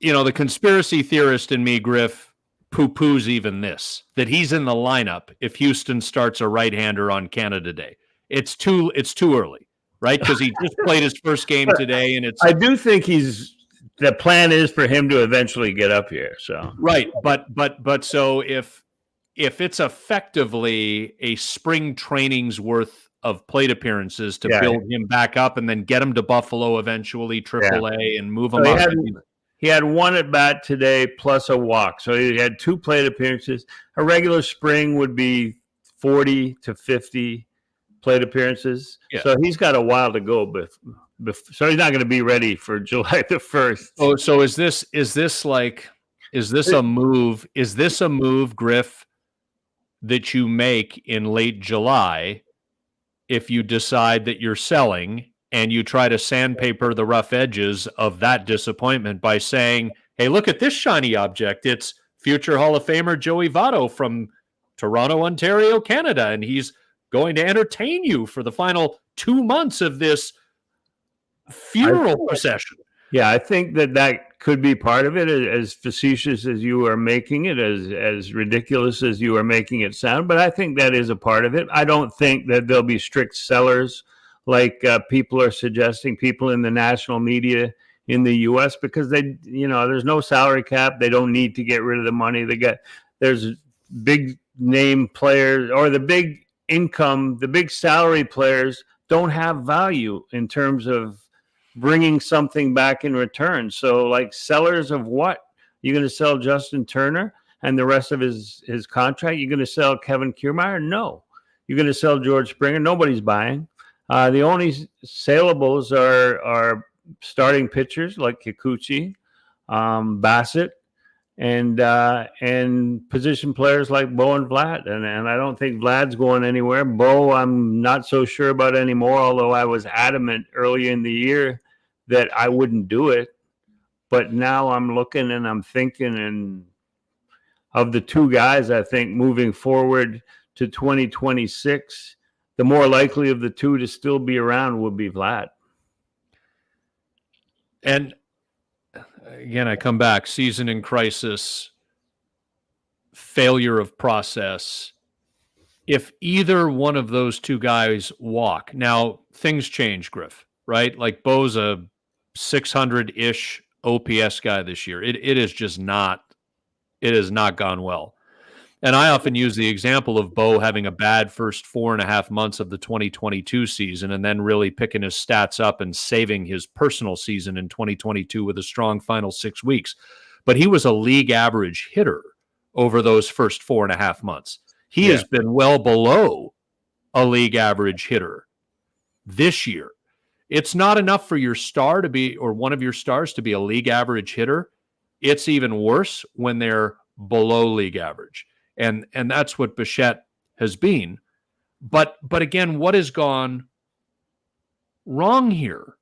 the conspiracy theorist in me, Griff, poo-poos even this, that he's in the lineup if Houston starts a right-hander on Canada Day. It's too early, right? Because he just played his first game today, and I do think the plan is for him to eventually get up here. So right, but so if it's effectively a spring training's worth of plate appearances to build him back up and then get him to Buffalo eventually, AAA, and move him up. He had one at bat today plus a walk. So he had 2 plate appearances. A regular spring would be 40 to 50 plate appearances. Yeah. So he's got a while to go. So he's not going to be ready for July the 1st. Oh, so is this a move? Is this a move, Griff, that you make in late July if you decide that you're selling and you try to sandpaper the rough edges of that disappointment by saying, hey, look at this shiny object. It's future Hall of Famer Joey Votto from Toronto, Ontario, Canada, and he's going to entertain you for the final 2 months of this funeral procession. Yeah, I think that could be part of it, as facetious as you are making it, as ridiculous as you are making it sound. But I think that is a part of it. I don't think that there'll be strict sellers like people are suggesting, people in the national media in the U.S., because there's no salary cap. They don't need to get rid of the money. There's big name players, or the big income, the big salary players don't have value in terms of bringing something back in return. So like sellers of what? You're going to sell Justin Turner and the rest of his contract? You're going to sell Kevin Kiermaier? No. You're going to sell George Springer? Nobody's buying. The only saleables are starting pitchers like Kikuchi, Bassett, and position players like Bo and Vlad. And I don't think Vlad's going anywhere. Bo, I'm not so sure about anymore, although I was adamant early in the year that I wouldn't do it. But now I'm looking and I'm thinking, and of the two guys, I think moving forward to 2026, the more likely of the two to still be around would be Vlad. And again, I come back, season in crisis, failure of process. If either one of those two guys walk, now things change, Griff, right? Like Bo's a 600-ish OPS guy this year. It is just not, it has not gone well. And I often use the example of Bo having a bad first 4.5 months of the 2022 season and then really picking his stats up and saving his personal season in 2022 with a strong final 6 weeks. But he was a league average hitter over those first 4.5 months. He has been well below a league average hitter this year. It's not enough for your star to be, or one of your stars to be, a league average hitter. It's even worse when they're below league average. And that's what Bichette has been. But again, what has gone wrong here?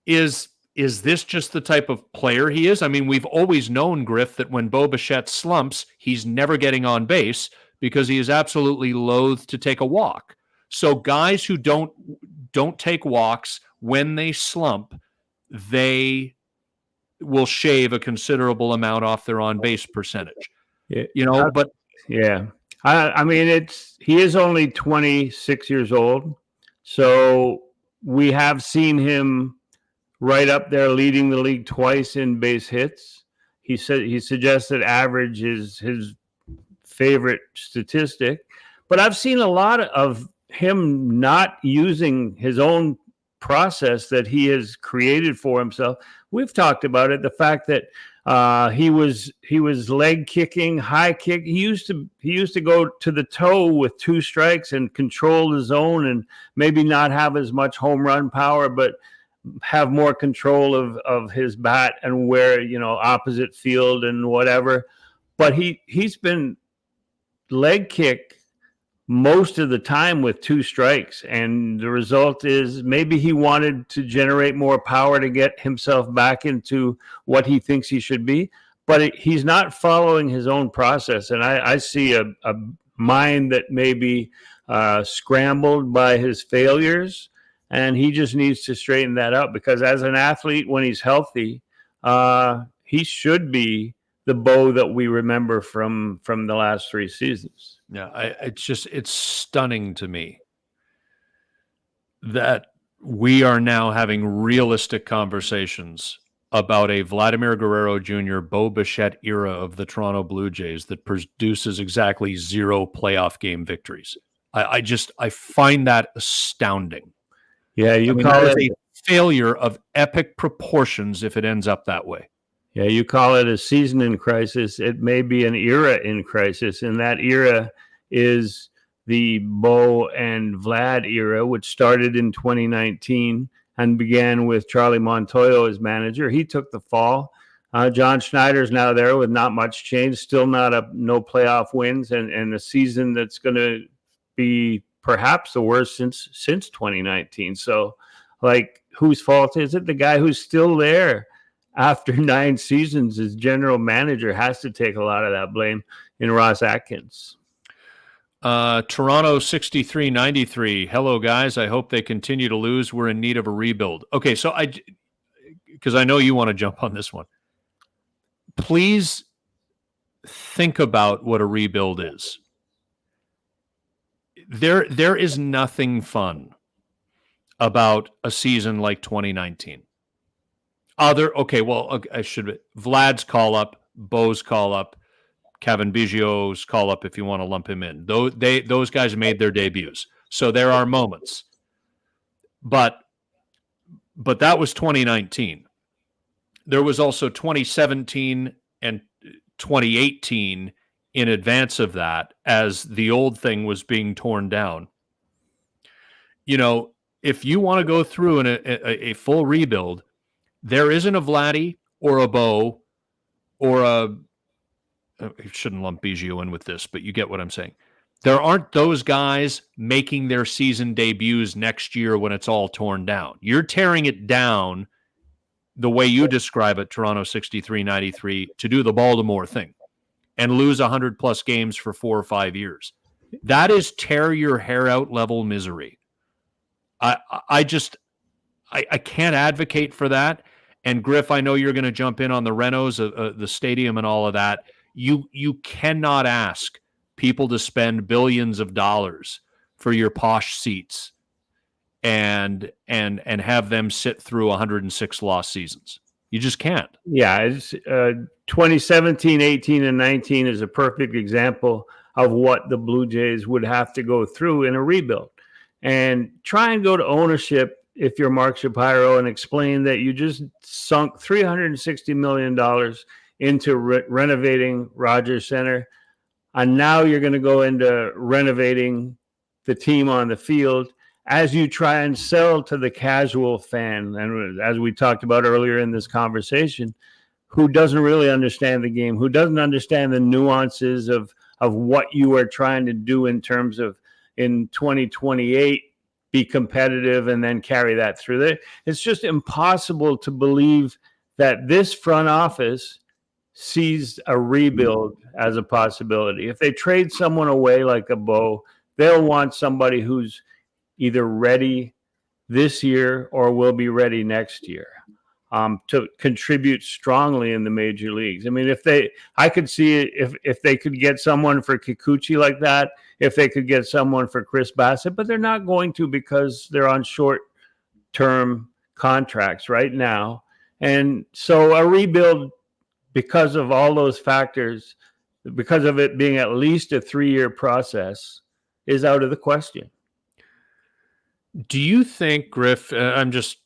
Is this just the type of player he is? I mean, we've always known, Griff, that when Bo Bichette slumps, he's never getting on base because he is absolutely loath to take a walk. So guys who don't take walks when they slump, they will shave a considerable amount off their on-base percentage. Yeah. But yeah. I mean, he is only 26 years old. So we have seen him right up there leading the league twice in base hits. He suggested average is his favorite statistic. But I've seen a lot of him not using his own process that he has created for himself. We've talked about it, the fact that he was leg kicking, high kick. He used to go to the toe with 2 strikes and control the zone and maybe not have as much home run power, but have more control of his bat and where, opposite field and whatever. But he's been leg kick most of the time with 2 strikes. And the result is maybe he wanted to generate more power to get himself back into what he thinks he should be, but he's not following his own process. And I see a mind that may be scrambled by his failures, and he just needs to straighten that up, because as an athlete, when he's healthy, he should be the Bo that we remember from the last 3 seasons. Yeah, it's stunning to me that we are now having realistic conversations about a Vladimir Guerrero Jr., Bo Bichette era of the Toronto Blue Jays that produces exactly 0 playoff game victories. I find that astounding. Yeah, call it a failure of epic proportions if it ends up that way. Yeah, you call it a season in crisis. It may be an era in crisis, and that era is the Bo and Vlad era, which started in 2019 and began with Charlie Montoyo as manager. He took the fall. John Schneider's now there with not much change, still no playoff wins, and a season that's going to be perhaps the worst since 2019. So, whose fault is it? The guy who's still there after 9 seasons as general manager has to take a lot of that blame in Ross Atkins. Toronto 6393. Hello, guys. I hope they continue to lose. We're in need of a rebuild. Okay, so because I know you want to jump on this one. Please think about what a rebuild is. There is nothing fun about a season like 2019. Vlad's call up, Bo's call up, Kevin Biggio's call up if you want to lump him in. Those guys made their debuts. So there are moments. But that was 2019. There was also 2017 and 2018 in advance of that, as the old thing was being torn down. If you want to go through a full rebuild, there isn't a Vladdy or a Bo or I shouldn't lump Biggio in with this, but you get what I'm saying. There aren't those guys making their season debuts next year when it's all torn down. You're tearing it down the way you describe it, Toronto 63-93, to do the Baltimore thing and lose 100-plus games for 4 or 5 years. That is tear your hair out level misery. I can't advocate for that. And Griff, I know you're going to jump in on the renos, the stadium and all of that. You cannot ask people to spend billions of dollars for your posh seats and have them sit through 106 lost seasons. You just can't. Yeah, it's 2017, 18, and 19 is a perfect example of what the Blue Jays would have to go through in a rebuild. And try and go to ownership if you're Mark Shapiro and explain that you just sunk $360 million into renovating Rogers Center, and now you're going to go into renovating the team on the field as you try and sell to the casual fan. And as we talked about earlier in this conversation, who doesn't really understand the game, who doesn't understand the nuances of what you are trying to do in terms of in 2028, be competitive and then carry that through there. It's just impossible to believe that this front office sees a rebuild as a possibility. If they trade someone away like a Bo, they'll want somebody who's either ready this year or will be ready next year to contribute strongly in the major leagues. I mean, I could see it if they could get someone for Kikuchi like that, if they could get someone for Chris Bassett, but they're not going to because they're on short-term contracts right now. And so a rebuild, because of all those factors, because of it being at least a 3-year process, is out of the question. Do you think, Griff, I'm just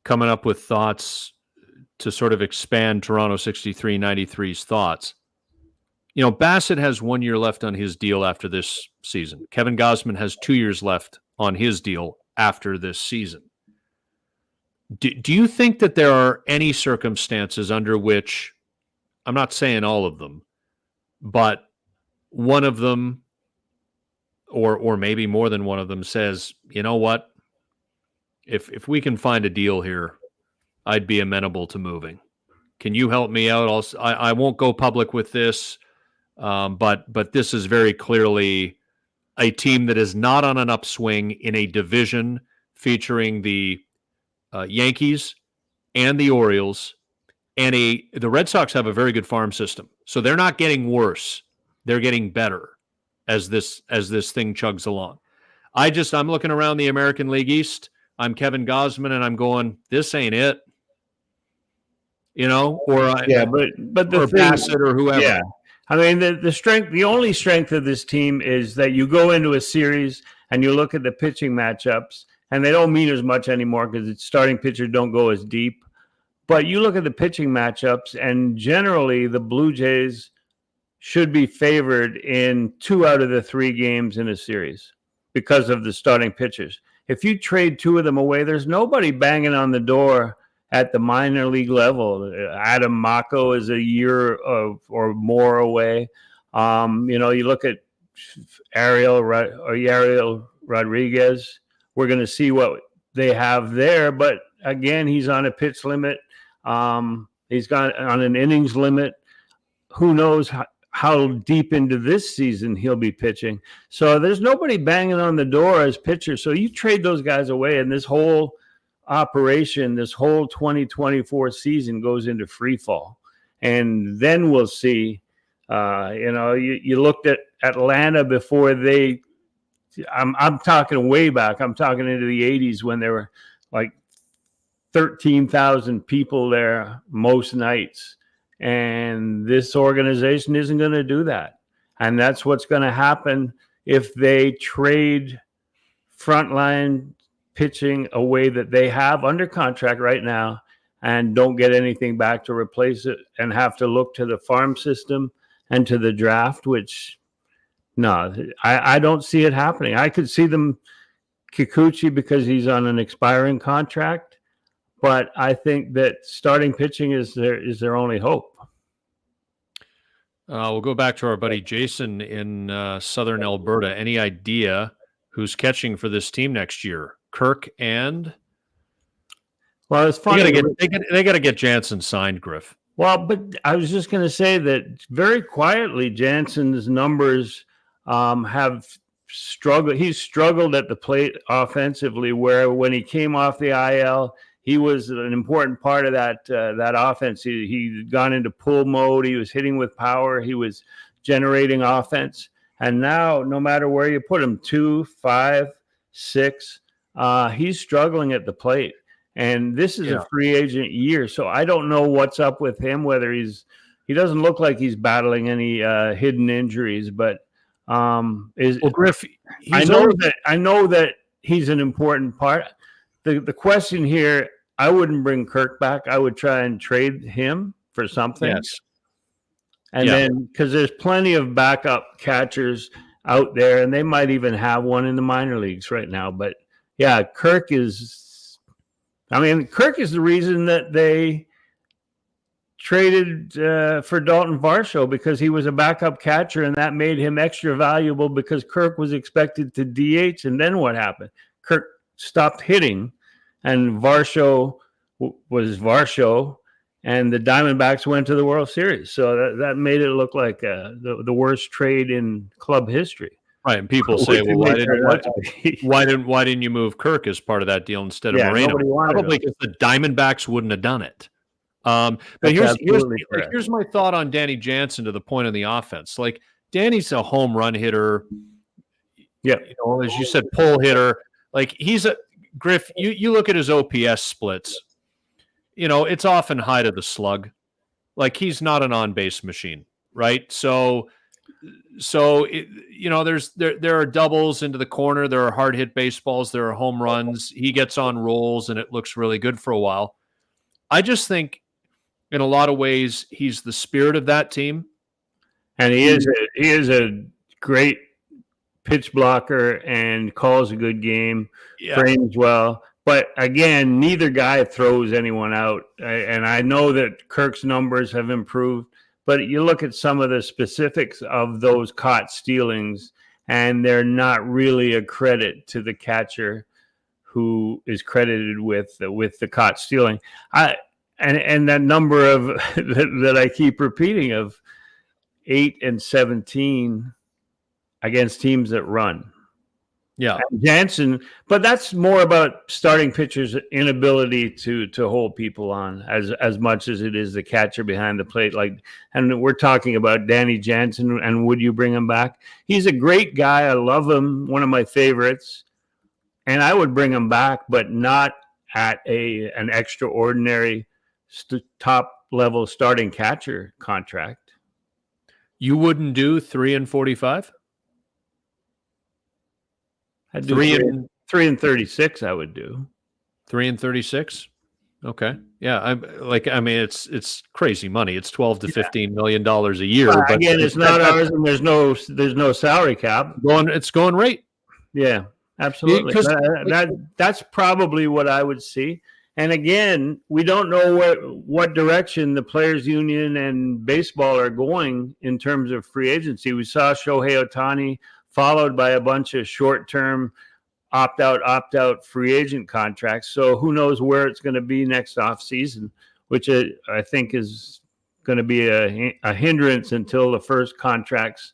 coming up with thoughts to sort of expand Toronto 63-93's thoughts. You know, Bassett has 1 year left on his deal after this season. Kevin Gausman has 2 years left on his deal after this season. Do you think that there are any circumstances under which, I'm not saying all of them, but one of them, or maybe more than one of them, says, you know what, if we can find a deal here, I'd be amenable to moving. Can you help me out? I won't go public with this, but this is very clearly a team that is not on an upswing in a division featuring the Yankees and the Orioles, and the Red Sox have a very good farm system. So they're not getting worse. They're getting better as this thing chugs along. I'm looking around the American League East. I'm Kevin Gausman, and I'm going, this ain't it. You know, but the Bassett or whoever. Yeah. I mean, the only strength of this team is that you go into a series and you look at the pitching matchups, and they don't mean as much anymore because its starting pitchers don't go as deep. But you look at the pitching matchups, and generally the Blue Jays should be favored in 2 out of the 3 games in a series because of the starting pitchers. If you trade 2 of them away, there's nobody banging on the door at the minor league level. Adam Mako is a year or more away. You look at Ariel Rodriguez. We're going to see what they have there. But again, he's on a pitch limit. He's got on an innings limit. Who knows how deep into this season he'll be pitching. So there's nobody banging on the door as pitchers. So you trade those guys away, and this whole operation, this whole 2024 season goes into free fall. And then we'll see, you looked at Atlanta before I'm talking way back. I'm talking into the 80s when there were like 13,000 people there most nights. And this organization isn't going to do that. And that's what's going to happen if they trade frontline pitching away that they have under contract right now and don't get anything back to replace it and have to look to the farm system and to the draft, which, no, I don't see it happening. I could see them Kikuchi because he's on an expiring contract, but I think that starting pitching is their only hope. We'll go back to our buddy Jason in southern Alberta. Any idea who's catching for this team next year? Kirk and? Well, it's funny. They got to get Jansen signed, Griff. Well, but I was just going to say that very quietly, Jansen's numbers have struggled. He's struggled at the plate offensively, where when he came off the IL, he was an important part of that offense. He'd gone into pull mode. He was hitting with power. He was generating offense. And now, no matter where you put him, 2, 5, 6, he's struggling at the plate. And this is a free agent year, so I don't know what's up with him. Whether he doesn't look like he's battling any hidden injuries, but Griff, I know that he's an important part. The question here, I wouldn't bring Kirk back. I would try and trade him for something. Yes. And then, because there's plenty of backup catchers out there, and they might even have one in the minor leagues right now. But yeah, Kirk is the reason that they traded for Dalton Varsho, because he was a backup catcher, and that made him extra valuable because Kirk was expected to DH. And then what happened? Kirk stopped hitting, and Varsho was Varsho, and the Diamondbacks went to the World Series. So that made it look like the worst trade in club history. Right, and people say, "Well, why didn't you move Kirk as part of that deal instead of Moreno?" Probably because the Diamondbacks wouldn't have done it. But here's my thought on Danny Jansen to the point of the offense. Like, Danny's a home run hitter. Yeah, as you said, pull hitter. Like, he's a Griff. You look at his OPS splits. It's often high to the slug. Like, he's not an on-base machine, right? So there are doubles into the corner, there are hard hit baseballs, there are home runs. He gets on rolls, and it looks really good for a while. I just think, in a lot of ways, he's the spirit of that team, and he is a great pitch blocker and calls a good game, frames well. But again, neither guy throws anyone out, and I know that Kirk's numbers have improved. But you look at some of the specifics of those caught stealings, and they're not really a credit to the catcher who is credited with the caught stealing. And that number of that I keep repeating of 8 and 17 against teams that run. Yeah, Jansen, but that's more about starting pitchers' inability to hold people on as much as it is the catcher behind the plate. And we're talking about Danny Jansen, and would you bring him back? He's a great guy. I love him. One of my favorites, and I would bring him back, but not at an extraordinary top level starting catcher contract. You wouldn't do 3 and 45? I'd do 3 and 36. I would do 3 and 36. Okay, yeah. It's crazy money. It's $12 to $15 million a year. But again, it's not ours, and there's no salary cap. It's going rate. Yeah, absolutely. That's probably what I would see. And again, we don't know what direction the Players Union and baseball are going in terms of free agency. We saw Shohei Ohtani, followed by a bunch of short-term opt-out free agent contracts. So who knows where it's going to be next offseason, which I think is going to be a hindrance until the first contracts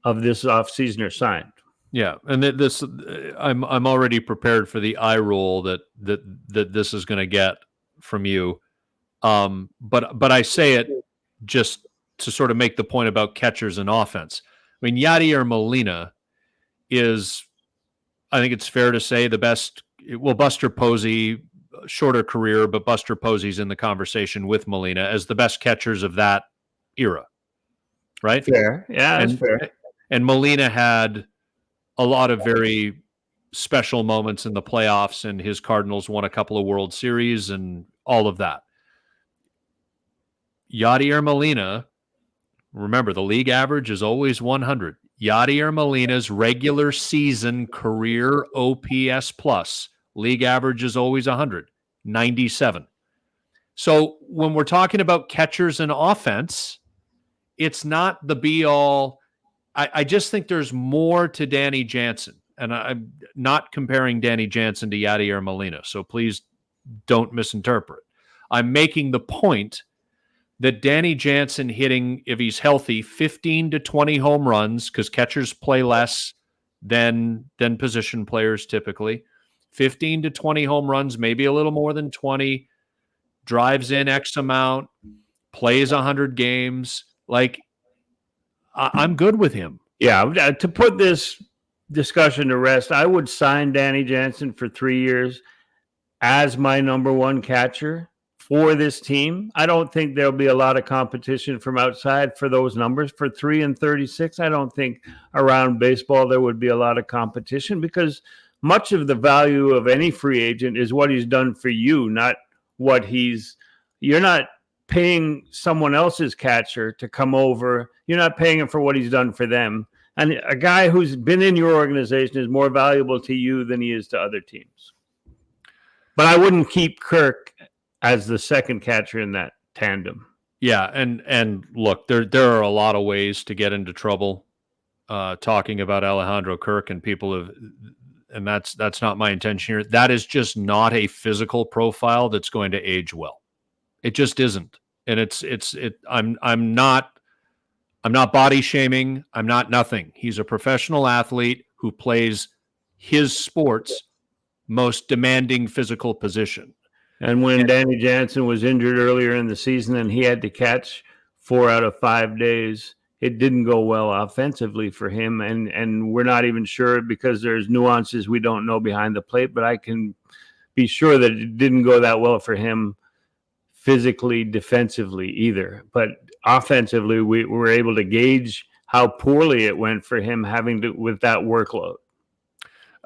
of this offseason are signed. Yeah, and I'm already prepared for the eye roll that this is going to get from you. But I say it just to sort of make the point about catchers and offense. I mean, Yadier Molina is, I think it's fair to say, the best. Well, Buster Posey, shorter career, but Buster Posey's in the conversation with Molina as the best catchers of that era, right? Fair. Yeah, that's fair. And Molina had a lot of very special moments in the playoffs, and his Cardinals won a couple of World Series and all of that. Yadier Molina, remember, the league average is always 100. Yadier Molina's regular season career OPS plus, league average is always 100, 97. So when we're talking about catchers and offense, it's not the be-all. I just think there's more to Danny Jansen, and I'm not comparing Danny Jansen to Yadier Molina. So please don't misinterpret. I'm making the point that Danny Jansen hitting, if he's healthy, 15 to 20 home runs, because catchers play less than position players typically. 15 to 20 home runs, maybe a little more than 20, drives in X amount, plays 100 games. Like, I'm good with him. Yeah, to put this discussion to rest, I would sign Danny Jansen for 3 years as my number one catcher for this team. I don't think there'll be a lot of competition from outside for those numbers. For 3 and 36, I don't think around baseball there would be a lot of competition, because much of the value of any free agent is what he's done for you, not what you're not paying someone else's catcher to come over. You're not paying him for what he's done for them. And a guy who's been in your organization is more valuable to you than he is to other teams. But I wouldn't keep Kirk as the second catcher in that tandem. Yeah, and look, there are a lot of ways to get into trouble talking about Alejandro Kirk, and and that's not my intention here. That is just not a physical profile that's going to age well. It just isn't. And I'm not body shaming. I'm not nothing. He's a professional athlete who plays his sport's most demanding physical position. And when Danny Jansen was injured earlier in the season and he had to catch 4 out of 5 days, it didn't go well offensively for him. And we're not even sure, because there's nuances we don't know behind the plate, but I can be sure that it didn't go that well for him physically, defensively either. But offensively, we were able to gauge how poorly it went for him with that workload.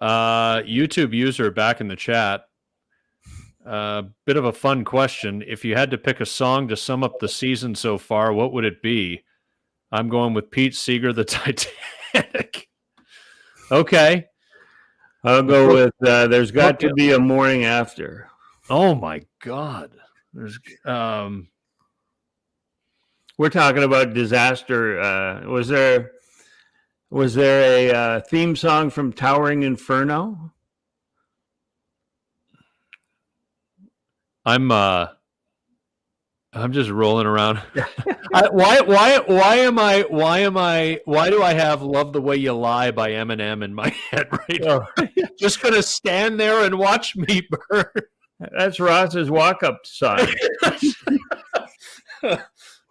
YouTube user back in the chat. Bit of a fun question. If you had to pick a song to sum up the season so far, what would it be? I'm going with Pete Seeger, The Titanic. Okay. I'll go with There's Got to Be a Morning After. Oh, my God. There's We're talking about disaster. Was there a theme song from Towering Inferno? I'm just rolling around. Why do I have Love the Way You Lie by Eminem in my head right now? Just gonna stand there and watch me burn. That's Ross's walk-up song.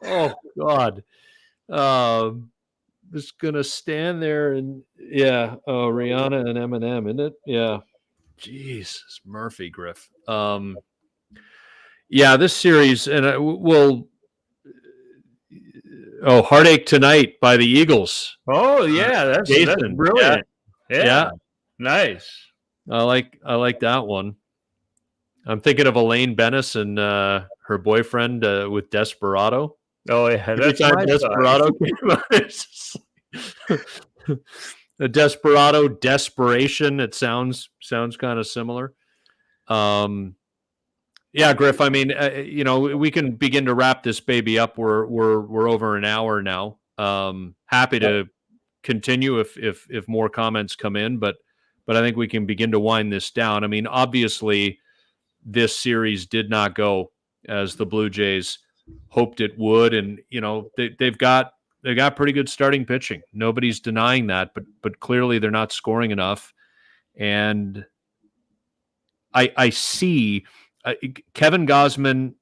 Oh God. Just gonna stand there and Rihanna and Eminem, isn't it? Yeah. Jesus, Murphy, Griff. Yeah, this series, and Heartache Tonight by the Eagles. Oh yeah, that's brilliant. Yeah. Nice. I like that one. I'm thinking of Elaine Bennis and her boyfriend with Desperado. Oh yeah, that's my Desperado came out. The Desperado, Desperation. It sounds kind of similar. Yeah, Griff. I mean, we can begin to wrap this baby up. We're over an hour now. Happy to continue if more comments come in, but I think we can begin to wind this down. I mean, obviously, this series did not go as the Blue Jays hoped it would, and they've got pretty good starting pitching. Nobody's denying that, but clearly they're not scoring enough, and I see. Kevin Gausman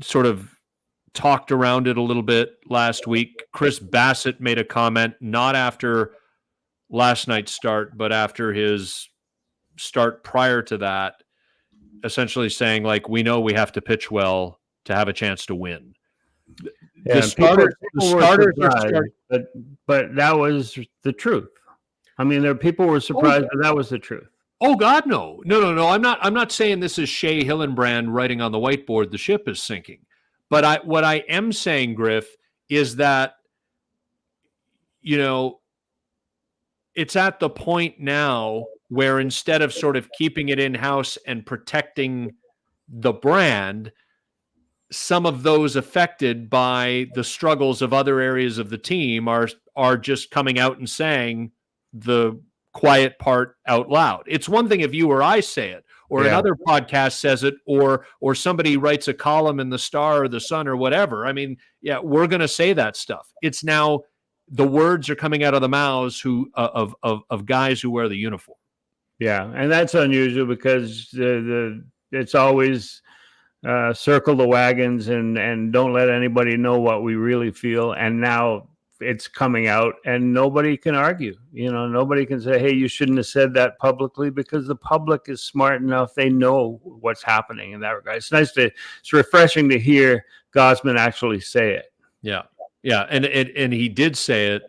sort of talked around it a little bit last week. Chris Bassett made a comment, not after last night's start, but after his start prior to that, essentially saying, like, we know we have to pitch well to have a chance to win. Yeah, the starters are starting, but that was the truth. I mean, people were surprised, but that was the truth. Oh God, no. I'm not saying this is Shea Hillenbrand writing on the whiteboard, the ship is sinking. But what I am saying, Griff, is that, it's at the point now where instead of sort of keeping it in-house and protecting the brand, some of those affected by the struggles of other areas of the team are just coming out and saying the quiet part out loud. It's one thing if you or I say it, another podcast says it, or somebody writes a column in the Star or the Sun or whatever. I mean, yeah, we're going to say that stuff. It's now the words are coming out of the mouths of guys who wear the uniform. Yeah, and that's unusual because it's always circle the wagons and don't let anybody know what we really feel. And now it's coming out and nobody can argue. Nobody can say, hey, you shouldn't have said that publicly, because the public is smart enough. They know what's happening in that regard. It's refreshing to hear Gausman actually say it. Yeah. Yeah. And he did say it.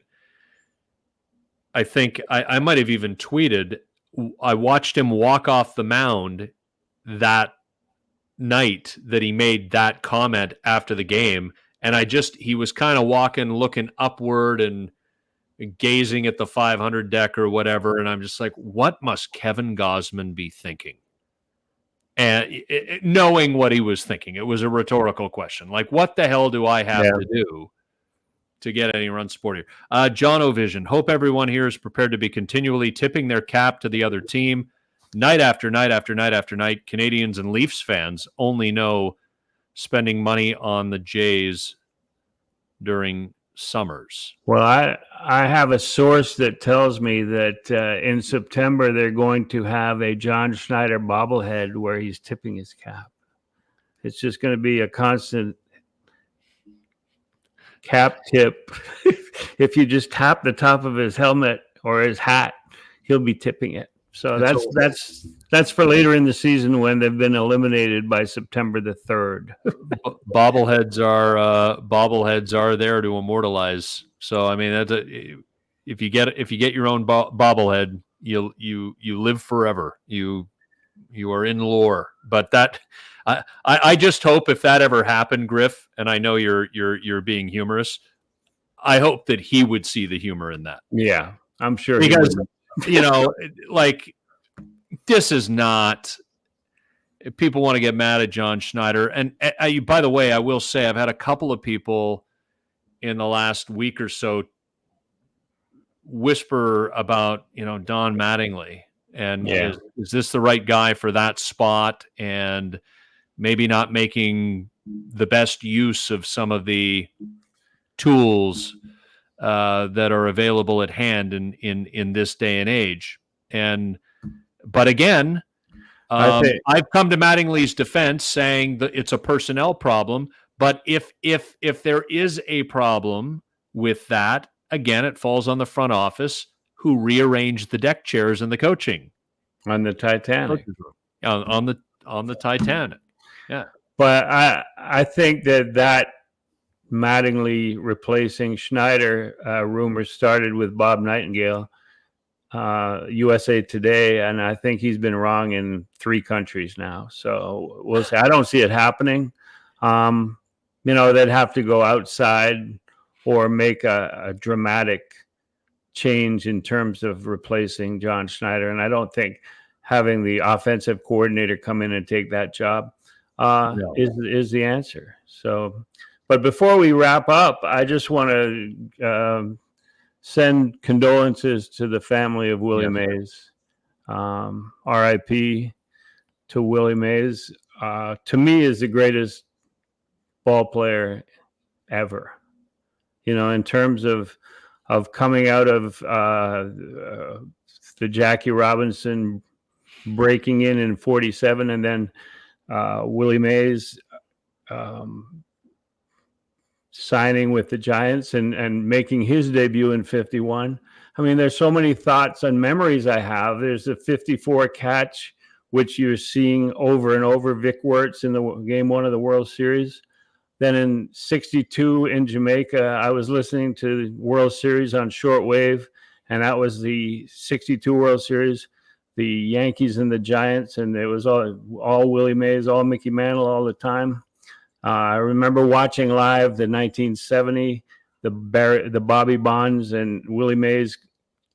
I think I might have even tweeted, I watched him walk off the mound that night that he made that comment after the game. And he was kind of walking, looking upward and gazing at the 500 deck or whatever. And I'm just like, what must Kevin Gausman be thinking? And knowing what he was thinking, it was a rhetorical question. Like, what the hell do I have to do to get any run support here? John O'Vision, hope everyone here is prepared to be continually tipping their cap to the other team. Night after night after night after night, Canadians and Leafs fans only know spending money on the Jays during summers. Well, I have a source that tells me that in September they're going to have a John Schneider bobblehead where he's tipping his cap. It's just going to be a constant cap tip. If you just tap the top of his helmet or his hat, he'll be tipping it. So that's for later in the season when they've been eliminated by September the 3rd. Bobbleheads are there to immortalize. So I mean, if you get your own bobblehead, you live forever. You are in lore. But that I just hope, if that ever happened, Griff, and I know you're being humorous, I hope that he would see the humor in that. Yeah, I'm sure. Because like, this is not. If people want to get mad at John Schneider, and by the way, I will say I've had a couple of people in the last week or so whisper about Don Mattingly, and is this the right guy for that spot, and maybe not making the best use of some of the tools that are available at hand in this day and age. But again, I've come to Mattingly's defense saying that it's a personnel problem. But if there is a problem with that, again, it falls on the front office, who rearranged the deck chairs in the coaching on the Titanic. On the Titanic. Yeah. But I think that Mattingly replacing Schneider rumors started with Bob Nightingale, USA Today, and I think he's been wrong in 3 countries now. So we'll see. I don't see it happening. They'd have to go outside or make a dramatic change in terms of replacing John Schneider. And I don't think having the offensive coordinator come in and take that job is the answer. So, but before we wrap up, I just want to send condolences to the family of Willie Mays. R.I.P. to Willie Mays. To me, is the greatest ball player ever. In terms of coming out of the Jackie Robinson breaking in 47, and then Willie Mays signing with the Giants and making his debut in 51. I mean, there's so many thoughts and memories I have. There's the 54 catch, which you're seeing over and over, Vic Wertz in the game 1 of the World Series. Then in 62 in Jamaica, I was listening to the World Series on shortwave, and that was the 62 World Series, the Yankees and the Giants, and it was all Willie Mays, all Mickey Mantle all the time. I remember watching live the 1970, the Bobby Bonds and Willie Mays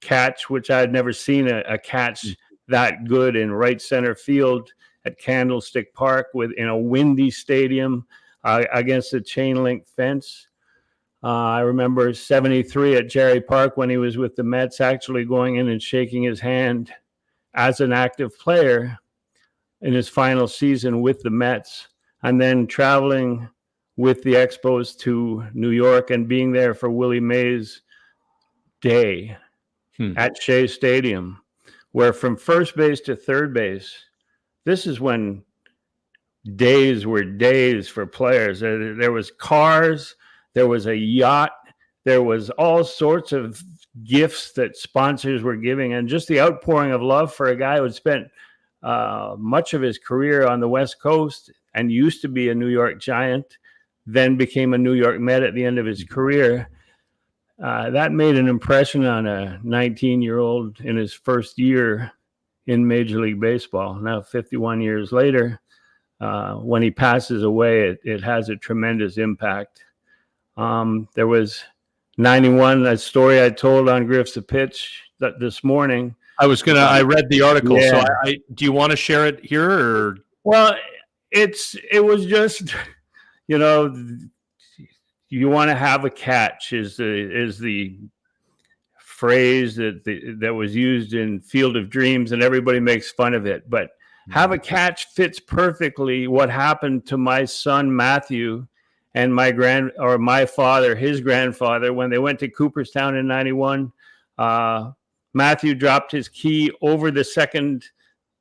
catch, which I had never seen a catch that good in right center field at Candlestick Park in a windy stadium against a chain link fence. I remember 73 at Jerry Park when he was with the Mets, actually going in and shaking his hand as an active player in his final season with the Mets, and then traveling with the Expos to New York and being there for Willie Mays Day at Shea Stadium, where from first base to third base, this is when days were days for players. There was cars, there was a yacht, there was all sorts of gifts that sponsors were giving, and just the outpouring of love for a guy who had spent much of his career on the West Coast and used to be a New York Giant, then became a New York Met at the end of his career. That made an impression on a 19-year-old in his first year in Major League Baseball. Now, 51 years later, when he passes away, it has a tremendous impact. There was 91, a story I told on Griff's The Pitch this morning. I read the article. Yeah. So do you want to share it here? Or? Well, it was just, you want to have a catch is the phrase that was used in Field of Dreams, and everybody makes fun of it. But have a catch fits perfectly what happened to my son Matthew and my father, his grandfather, when they went to Cooperstown in 91. Matthew dropped his key over the second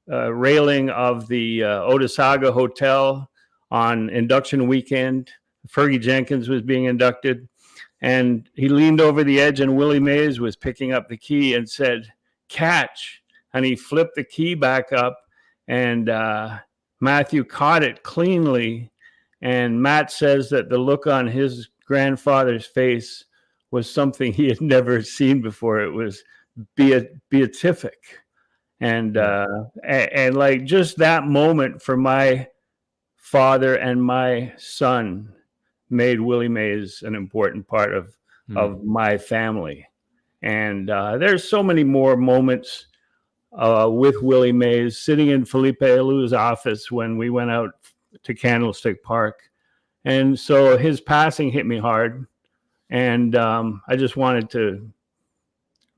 railing of the Otesaga Hotel on induction weekend. Fergie Jenkins was being inducted, and he leaned over the edge, and Willie Mays was picking up the key and said, "Catch." And he flipped the key back up, and Matthew caught it cleanly. And Matt says that the look on his grandfather's face was something he had never seen before. It was beatific. And like just that moment for my father and my son made Willie Mays an important part of my family. And there's so many more moments with Willie Mays, sitting in Felipe Alou's office when we went out to Candlestick Park. And so his passing hit me hard. And I just wanted to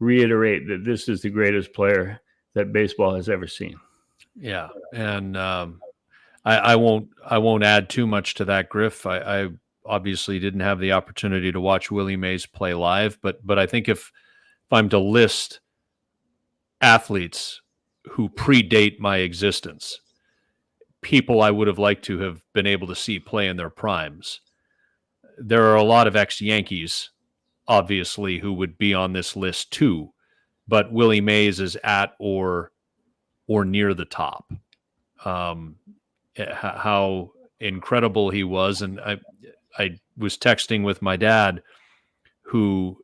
reiterate that this is the greatest player that baseball has ever seen. Yeah. And I won't add too much to that, Griff. I obviously didn't have the opportunity to watch Willie Mays play live, but I think if I'm to list athletes who predate my existence, people I would have liked to have been able to see play in their primes, there are a lot of ex-Yankees, obviously, who would be on this list too, but Willie Mays is at or near the top. How incredible he was. And I was texting with my dad, who,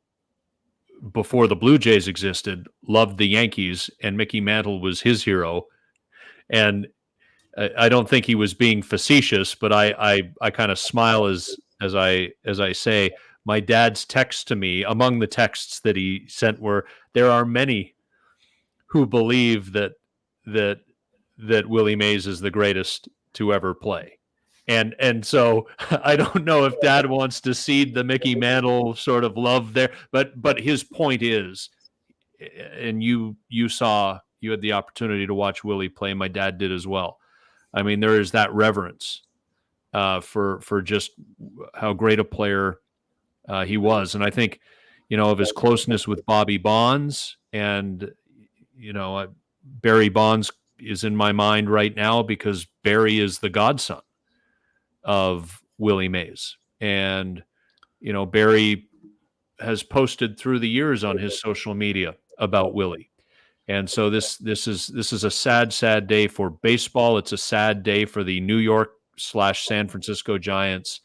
before the Blue Jays existed, loved the Yankees, and Mickey Mantle was his hero. And I don't think he was being facetious, but I kind of smile as I say, my dad's text to me, among the texts that he sent, were, there are many who believe that Willie Mays is the greatest to ever play. And so I don't know if Dad wants to cede the Mickey Mantle sort of love there, but his point is, and you had the opportunity to watch Willie play. My dad did as well. I mean, there is that reverence for just how great a player he was. And I think, of his closeness with Bobby Bonds, and, Barry Bonds is in my mind right now because Barry is the godson of Willie Mays. And, Barry has posted through the years on his social media about Willie. And so this is a sad day for baseball. It's a sad day for the New York/San Francisco Giants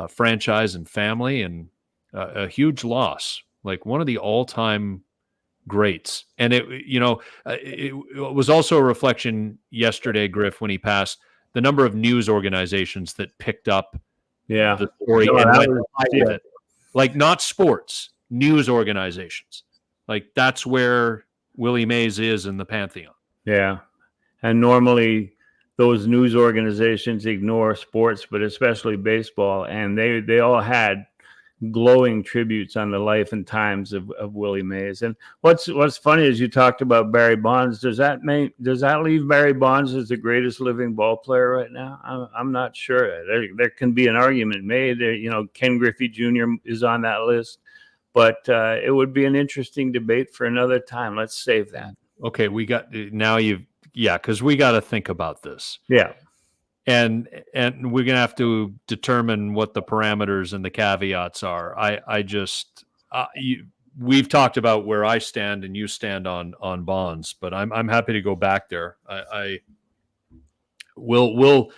franchise and family, and a huge loss, like one of the all-time greats. And it was also a reflection yesterday, Griff, when he passed, the number of news organizations that picked up the story and went with it. Like, not sports, news organizations. Like, that's where Willie Mays is in the pantheon. Yeah. And normally those news organizations ignore sports, but especially baseball. And they all had glowing tributes on the life and times of Willie Mays. And what's funny is you talked about Barry Bonds. Does that leave Barry Bonds as the greatest living ball player right now? I'm not sure. There can be an argument made. Ken Griffey Jr. is on that list, but it would be an interesting debate for another time. Let's save that. Okay, because we got to think about this. Yeah. And we're going to have to determine what the parameters and the caveats are. We've talked about where I stand and you stand on Bonds, but I'm happy to go back there. We'll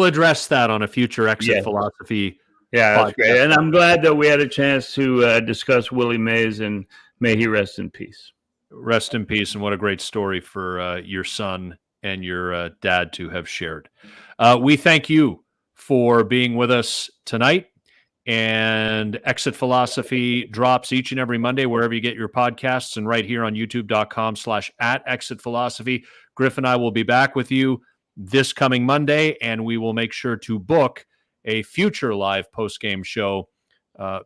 address that on a future Exit Philosophy. Yeah, that's great. And I'm glad that we had a chance to discuss Willie Mays, and may he rest in peace. Rest in peace, and what a great story for your son and your dad to have shared. We thank you for being with us tonight. And Exit Philosophy drops each and every Monday wherever you get your podcasts, and right here on youtube.com/@ExitPhilosophy. Griff and I will be back with you this coming Monday, and we will make sure to book a future live post-game show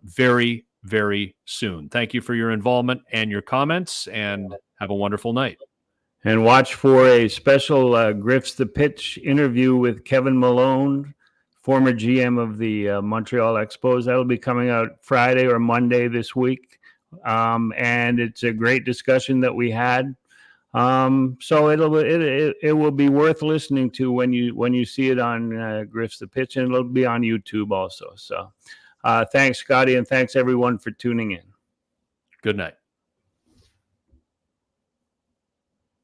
very, very soon. Thank you for your involvement and your comments, and have a wonderful night. And watch for a special Griff's the Pitch interview with Kevin Malone, former GM of the Montreal Expos. That'll be coming out Friday or Monday this week. And it's a great discussion that we had. So it will be worth listening to when you see it on Griff's the Pitch, and it'll be on YouTube also. So thanks, Scotty, and thanks everyone for tuning in. Good night.